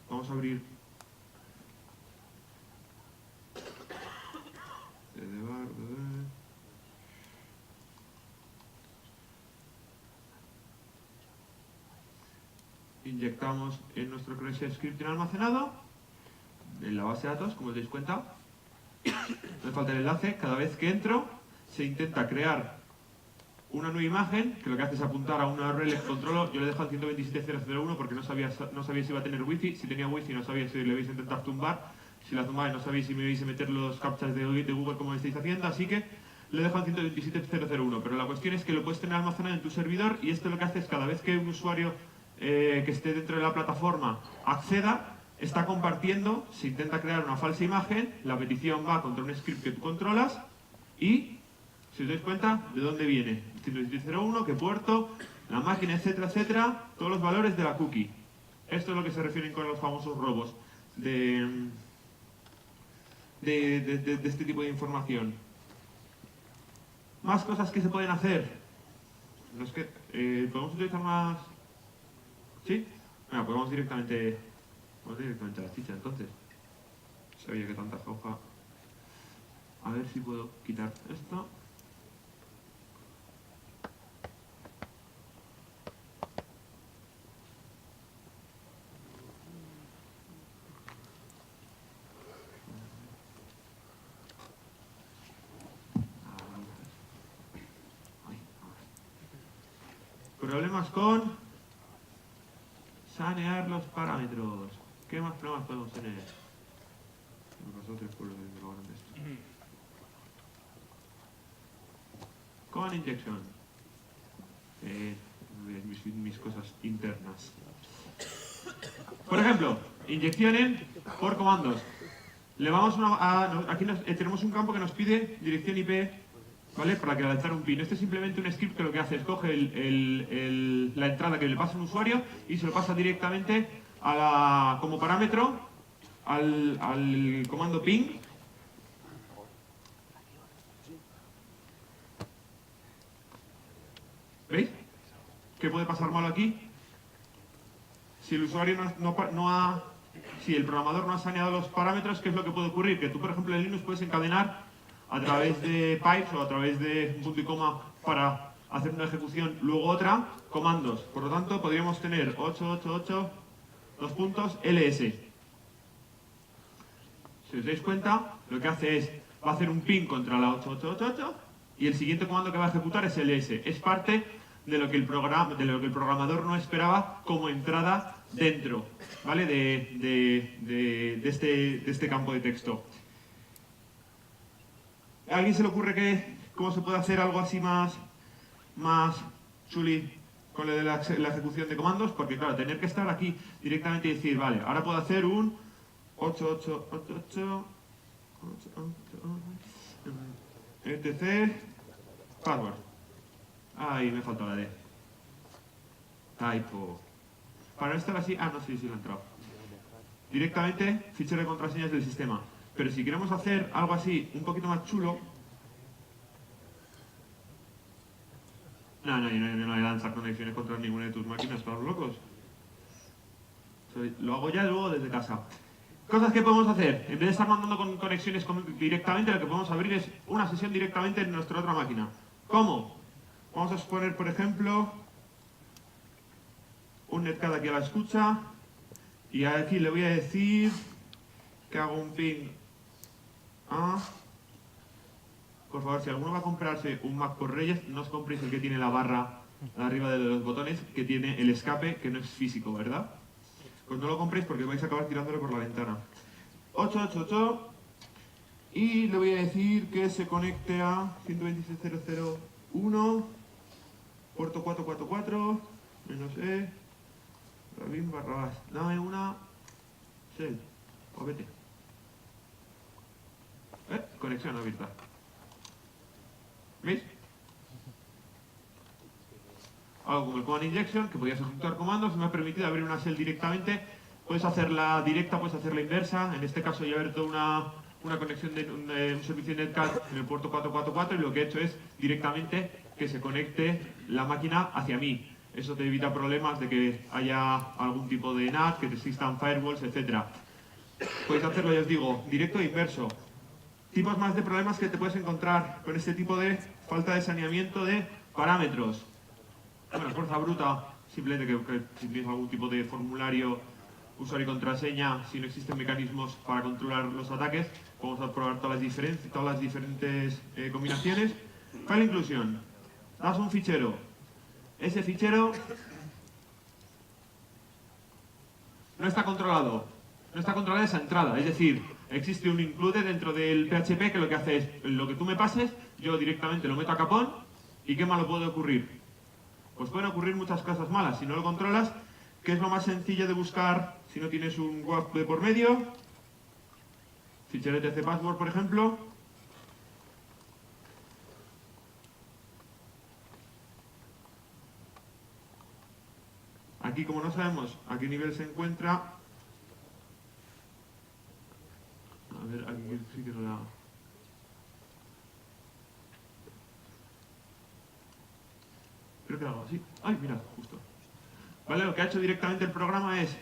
Vamos a abrir inyectamos en nuestro cross-site scripting almacenado en la base de datos, como os dais cuenta. No me falta el enlace. Cada vez que entro se intenta crear una nueva imagen que lo que hace es apuntar a una URL que controlo. Yo le dejo al 127.001 porque no sabía si iba a tener wifi. Si tenía wifi no sabía si le vais a intentar tumbar. Si la tumbáis no sabéis si me vais a meter los captchas de Google como estáis haciendo. Así que le dejo al 127.001. Pero la cuestión es que lo puedes tener almacenado en tu servidor, y esto lo que hace es cada vez que un usuario que esté dentro de la plataforma acceda, está compartiendo, se intenta crear una falsa imagen, la petición va contra un script que tú controlas y, si os dais cuenta, ¿de dónde viene? 127.001, qué puerto, la máquina, etcétera, etcétera, todos los valores de la cookie. Esto es lo que se refieren con los famosos robos de este tipo de información. Más cosas que se pueden hacer. Los que, ¿podemos utilizar más? ¿Sí? Venga, pues vamos directamente a la ficha entonces. Sabía que tanta hoja. A ver si puedo quitar esto. Problemas con sanear los parámetros. ¿Qué más problemas podemos tener? Me pasó 3 pueblos de lo grande esto. Command injection. Mis cosas internas. Por ejemplo, inyecciones por comandos. Le vamos aquí tenemos un campo que nos pide dirección IP, ¿vale? Para que lanzar un pin. Este es simplemente un script que lo que hace es coge la entrada que le pasa a un usuario y se lo pasa directamente como parámetro al comando ping. ¿Veis? ¿Qué puede pasar malo aquí? Si el usuario si el programador no ha saneado los parámetros, ¿qué es lo que puede ocurrir? Que tú, por ejemplo, en Linux puedes encadenar a través de pipes o a través de un punto y coma para hacer una ejecución, luego otra, comandos. Por lo tanto, podríamos tener 888, dos puntos, ls. Si os dais cuenta, lo que hace es, va a hacer un ping contra la 8888 y el siguiente comando que va a ejecutar es ls. Es parte de lo que el programador no esperaba como entrada dentro, ¿vale? de este campo de texto. ¿A alguien se le ocurre cómo se puede hacer algo así más chuli con lo de la ejecución de comandos? Porque claro, tener que estar aquí directamente y decir, vale, ahora puedo hacer un 8888 etc password. Ay, me faltó la D. Typo. Para no estar así... Ah, no, sí lo he entrado. Directamente, fichero de contraseñas del sistema. Pero si queremos hacer algo así, un poquito más chulo... No voy a lanzar conexiones contra ninguna de tus máquinas, para los locos. Lo hago ya luego desde casa. Cosas que podemos hacer. En vez de estar mandando conexiones directamente, lo que podemos abrir es una sesión directamente en nuestra otra máquina. ¿Cómo? Vamos a exponer, por ejemplo, un netcad aquí a la escucha. Y aquí le voy a decir que hago un ping a... Por favor, si alguno va a comprarse un Mac por Reyes, no os compréis el que tiene la barra arriba de los botones, que tiene el escape, que no es físico, ¿verdad? Pues no lo compréis porque vais a acabar tirándolo por la ventana. 888 y le voy a decir que se conecte a 126.0.0.1 puerto 444 menos E rabin barra dame una shell o vete. Conexión abierta. ¿Veis? Algo como el command injection, que podías ejecutar comandos, me ha permitido abrir una shell directamente. Puedes hacerla directa, puedes hacerla inversa. En este caso yo he abierto una conexión de un servicio netcad en el puerto 444 y lo que he hecho es directamente que se conecte la máquina hacia mí. Eso te evita problemas de que haya algún tipo de NAT, que existan firewalls, etc. Podéis hacerlo, ya os digo, directo e inverso. Tipos más de problemas que te puedes encontrar con este tipo de falta de saneamiento de parámetros. Bueno, fuerza bruta, simplemente que si tienes algún tipo de formulario, usuario y contraseña, si no existen mecanismos para controlar los ataques, vamos a probar todas las diferentes combinaciones. File inclusión. Das un fichero. Ese fichero no está controlado. No está controlada esa entrada, es decir, existe un include dentro del PHP que lo que hace es, lo que tú me pases, yo directamente lo meto a capón, ¿y qué malo puede ocurrir? Pues pueden ocurrir muchas cosas malas. Si no lo controlas, ¿qué es lo más sencillo de buscar si no tienes un WAF de por medio? Fichero etc password, por ejemplo. Aquí, como no sabemos a qué nivel se encuentra... A ver, aquí sí que no la... Creo que lo hago así. ¡Ay, mira! Justo. Vale, lo que ha hecho directamente el programa es,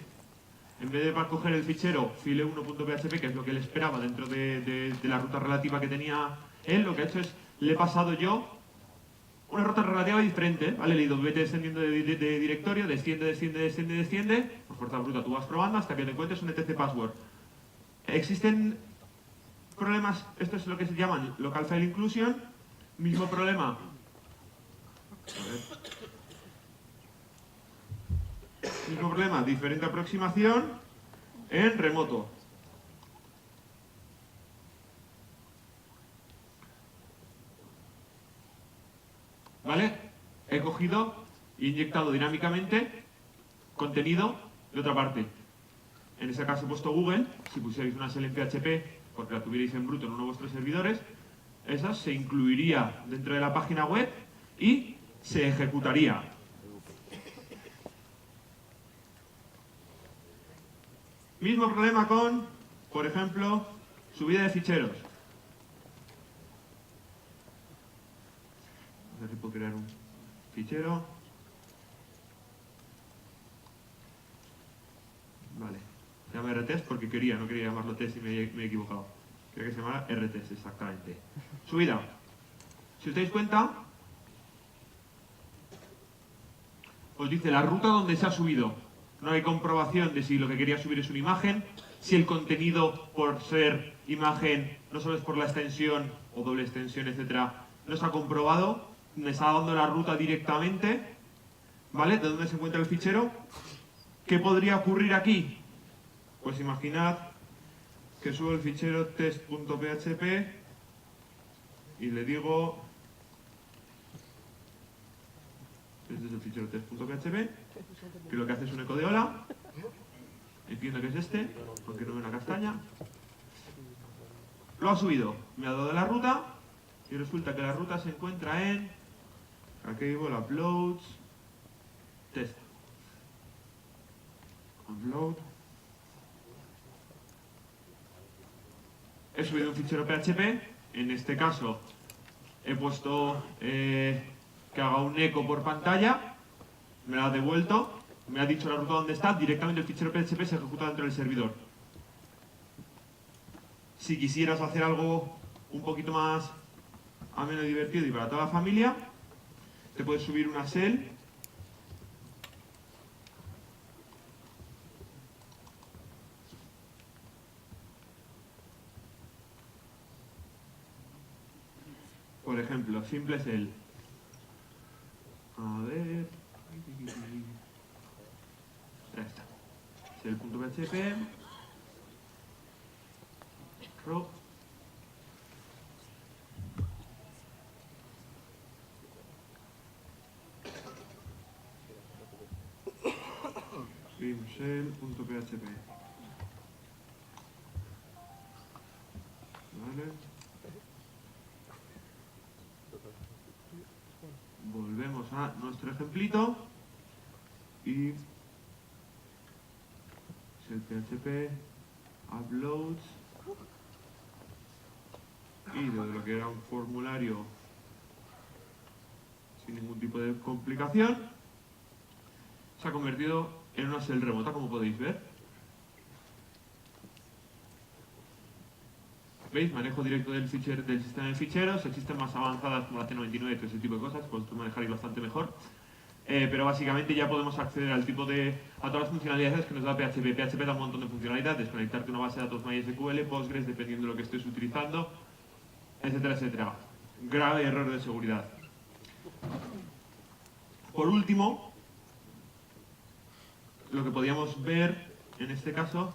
en vez de coger el fichero file1.php, que es lo que él esperaba dentro de la ruta relativa que tenía él, lo que ha hecho es, le he pasado yo una ruta relativa diferente, ¿vale? Le he ido, vete descendiendo de directorio, desciende, por fuerza bruta tú vas probando hasta que te encuentres un etc password. Existen problemas, esto es lo que se llaman local file inclusion, mismo problema. A ver. Mismo problema, diferente aproximación en remoto. ¿Vale? He cogido e inyectado dinámicamente contenido de otra parte. En ese caso he puesto Google. Si pusierais una shell en PHP, porque la tuvierais en bruto en uno de vuestros servidores, esa se incluiría dentro de la página web y se ejecutaría. Mismo problema con, por ejemplo, subida de ficheros. A ver si puedo crear un fichero. Vale. Se llama rtest porque no quería llamarlo test y me he equivocado. Quería que se llamara rtest, exactamente. Subida. Si os dais cuenta, os dice la ruta donde se ha subido. No hay comprobación de si lo que quería subir es una imagen, si el contenido, por ser imagen, no solo es por la extensión o doble extensión, etcétera, no está comprobado. Me está dando la ruta directamente, ¿vale? ¿De dónde se encuentra el fichero? ¿Qué podría ocurrir aquí? Pues imaginad que subo el fichero test.php y le digo... Este es el fichero test.php, que lo que hace es un eco de hola. Entiendo que es este, aunque no veo una castaña. Lo ha subido, me ha dado la ruta y resulta que la ruta se encuentra en... Cable, uploads, test. Upload. He subido un fichero PHP. En este caso he puesto que haga un eco por pantalla. Me lo ha devuelto. Me ha dicho la ruta donde está. Directamente el fichero PHP se ejecuta dentro del servidor. Si quisieras hacer algo un poquito más ameno y divertido y para toda la familia, te puedes subir una shell por ejemplo, simple shell. A ver... Ya está. Shell.php row. Shell.php. Vale. Volvemos a nuestro ejemplito y shell.php uploads y de lo que era un formulario sin ningún tipo de complicación se ha convertido en una shell remota, como podéis ver. ¿Veis? Manejo directo del sistema de ficheros. Existen más avanzadas como la C99 y todo ese tipo de cosas, pues tú manejaréis bastante mejor. Pero básicamente ya podemos acceder a todas las funcionalidades que nos da PHP. PHP da un montón de funcionalidades, conectarte a una base de datos MySQL, Postgres, dependiendo de lo que estés utilizando, etcétera, etcétera. Grave error de seguridad. Por último, lo que podíamos ver en este caso...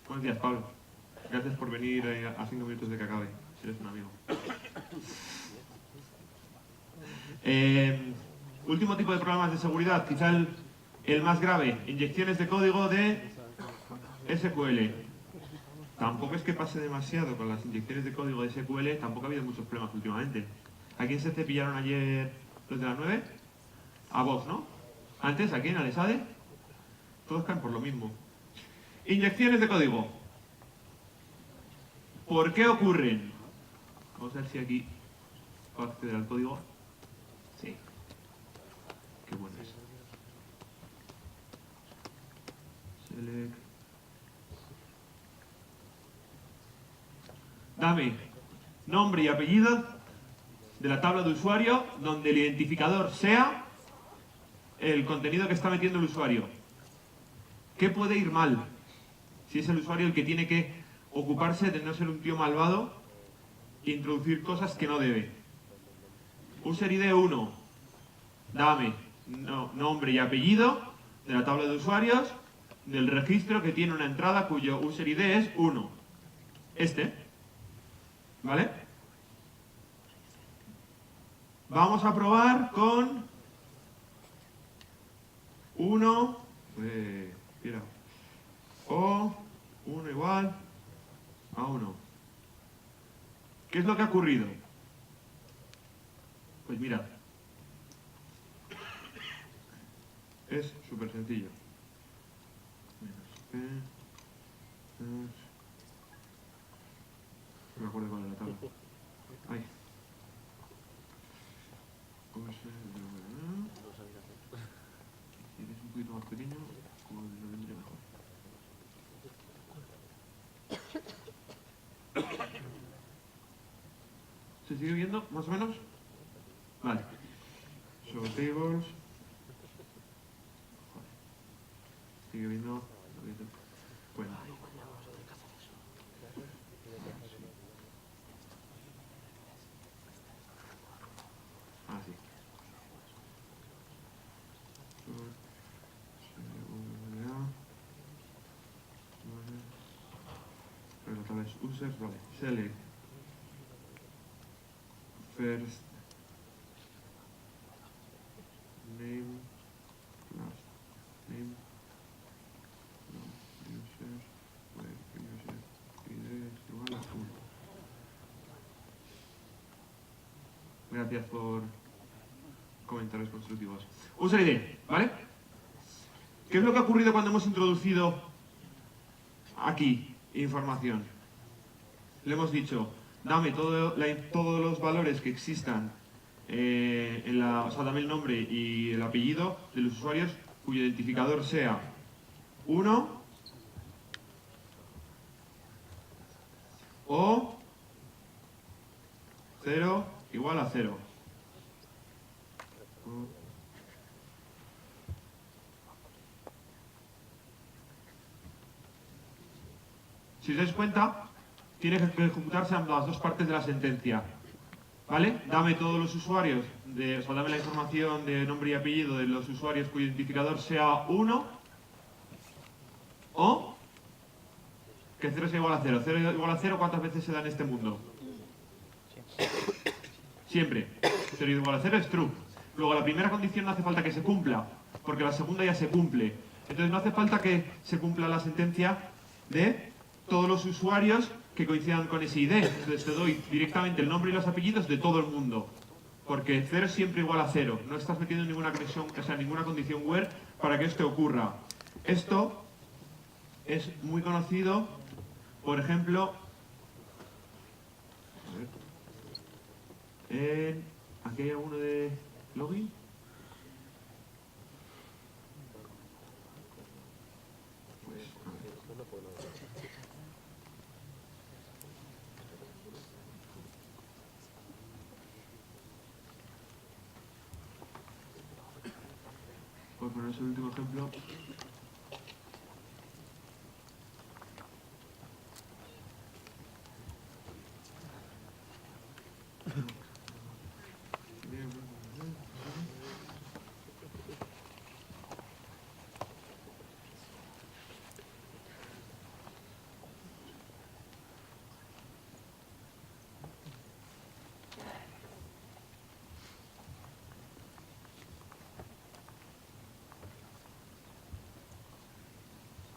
Buenos días, Pablo. Gracias por venir a 5 minutos de que acabe, si eres un amigo. Último tipo de problemas de seguridad, quizá el más grave, inyecciones de código de SQL. Tampoco es que pase demasiado con las inyecciones de código de SQL, tampoco ha habido muchos problemas últimamente. ¿A quién se cepillaron ayer los de la 9? A vos, ¿no? Antes, ¿a quién? ¿A Lesade? Todos caen por lo mismo. Inyecciones de código. ¿Por qué ocurren? Vamos a ver si aquí puedo acceder al código. Sí. Qué bueno es. Select. Dame nombre y apellido de la tabla de usuario donde el identificador sea el contenido que está metiendo el usuario. ¿Qué puede ir mal? Si es el usuario el que tiene que ocuparse de no ser un tío malvado e introducir cosas que no debe. User ID 1. Dame nombre y apellido de la tabla de usuarios del registro que tiene una entrada cuyo user ID es 1. Este. ¿Vale? Vamos a probar con 1 o 1 igual a 1. ¿Qué es lo que ha ocurrido? Pues mirad. Es súper sencillo. No me acuerdo cuál era la tabla. Ahí. Si eres un poquito más pequeño, como lo vendría mejor. ¿Se sigue viendo, más o menos? Vale. So, tables. Sigue viendo. Bueno. Ah, sí. Pero la tabla es users, vale. Select. First. Name. Last name. User. Web user. ID es igual a 1. Gracias por comentarios constructivos. User ID, ¿vale? ¿Qué es lo que ha ocurrido cuando hemos introducido aquí información? Le hemos dicho, dame todos los valores que existan, o sea, dame el nombre y el apellido de los usuarios cuyo identificador sea 1 o 0 igual a 0. Si os dais cuenta, tiene que ejecutarse en las dos partes de la sentencia. ¿Vale? Dame todos los usuarios, o sea, dame la información de nombre y apellido de los usuarios cuyo identificador sea 1 o que 0 sea igual a 0. 0 igual a 0, ¿cuántas veces se da en este mundo? Siempre. 0 igual a 0 es true. Luego la primera condición no hace falta que se cumpla, porque la segunda ya se cumple. Entonces no hace falta que se cumpla la sentencia de todos los usuarios que coincidan con ese ID. Entonces te doy directamente el nombre y los apellidos de todo el mundo. Porque 0 es siempre igual a 0. No estás metiendo ninguna conexión, o sea, ninguna condición where para que esto ocurra. Esto es muy conocido, por ejemplo, ¿aquí hay alguno de login? Pues, a ver. Por poneros el último ejemplo.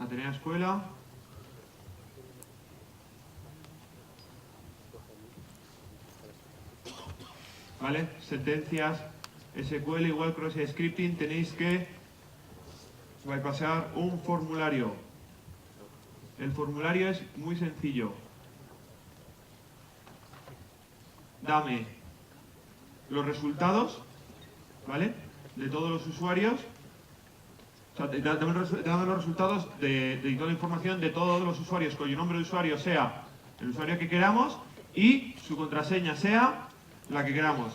Atenea Escuela. ¿Vale? Sentencias SQL igual cross scripting, tenéis que bypassar un formulario. El formulario es muy sencillo. Dame los resultados, ¿vale? De todos los usuarios. O sea, dame los resultados de toda la información de todos los usuarios cuyo nombre de usuario sea el usuario que queramos y su contraseña sea la que queramos.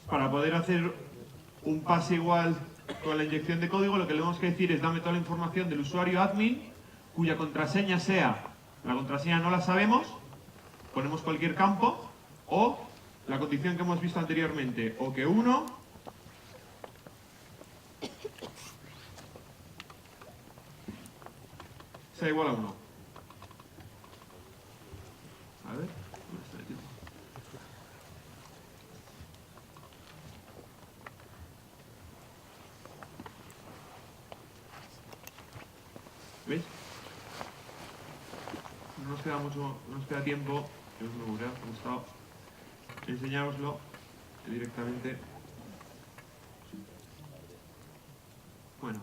Para poder hacer un pase igual con la inyección de código, lo que le tenemos que decir es dame toda la información del usuario admin cuya contraseña sea, la contraseña no la sabemos, ponemos cualquier campo, o la condición que hemos visto anteriormente, o que 1 sea igual a 1. A ver, ¿dónde está el tiempo? ¿Veis? No nos queda mucho, no nos queda tiempo, yo me hubiera gustado enseñároslo directamente. Bueno,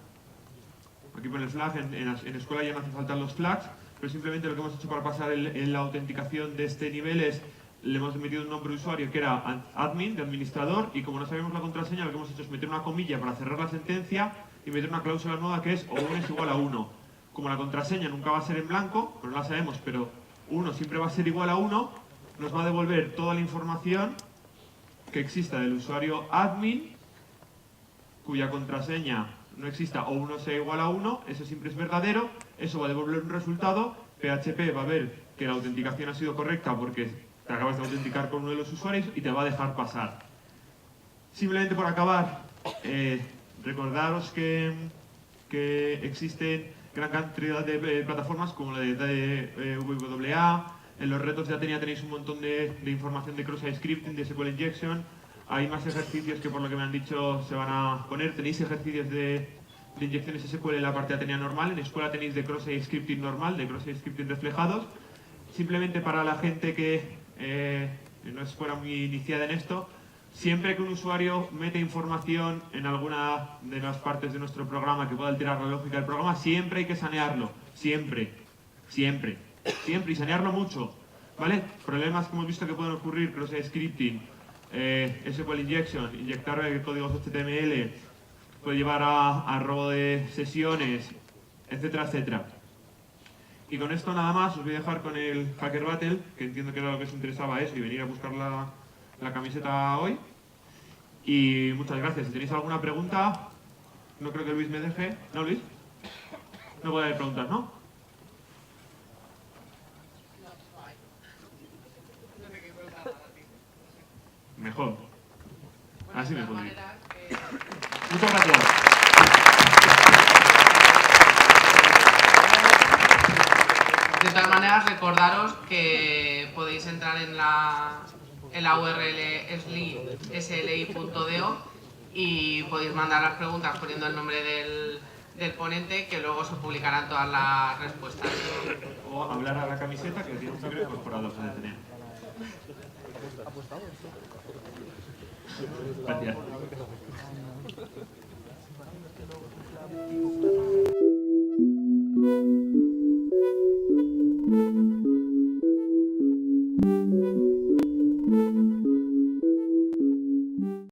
aquí pone el flag, en escuela ya no hace falta los flags, pero simplemente lo que hemos hecho para pasar la autenticación de este nivel es, le hemos metido un nombre de usuario que era admin, de administrador, y como no sabemos la contraseña, lo que hemos hecho es meter una comilla para cerrar la sentencia y meter una cláusula nueva que es o 1 es igual a 1. Como la contraseña nunca va a ser en blanco, no la sabemos, pero 1 siempre va a ser igual a 1, nos va a devolver toda la información que exista del usuario admin, cuya contraseña no exista o 1 sea igual a 1, eso siempre es verdadero, eso va a devolver un resultado, PHP va a ver que la autenticación ha sido correcta porque te acabas de autenticar con uno de los usuarios y te va a dejar pasar. Simplemente por acabar, recordaros que existen gran cantidad de plataformas como la de WA. En los retos de Atenea tenéis un montón de información de cross-site scripting, de SQL injection. Hay más ejercicios que por lo que me han dicho se van a poner. Tenéis ejercicios de inyecciones SQL en la parte de Atenea normal. En escuela tenéis de cross-site scripting normal, de cross-site scripting reflejados. Simplemente para la gente que no es fuera muy iniciada en esto, siempre que un usuario mete información en alguna de las partes de nuestro programa que pueda alterar la lógica del programa, siempre hay que sanearlo. Siempre. Siempre. Siempre. Y sanearlo mucho. ¿Vale? Problemas que hemos visto que pueden ocurrir, cross-site scripting, SQL injection, inyectar códigos HTML, puede llevar a robo de sesiones, etcétera, etcétera. Y con esto nada más, os voy a dejar con el Hacker Battle, que entiendo que era lo que os interesaba eso, y venir a buscar la camiseta hoy. Y muchas gracias. Si tenéis alguna pregunta, no creo que Luis me deje. ¿No, Luis? No puede haber preguntas, ¿no? No sé qué preguntar a ti. Mejor. Bueno, Así de me todas podría. maneras, Muchas gracias. de todas maneras, recordaros que podéis entrar en la URL sli.do y podéis mandar las preguntas poniendo el nombre del ponente, que luego se publicarán todas las respuestas. O hablar a la camiseta, que tiene un secreto incorporado a Atenea. Gracias.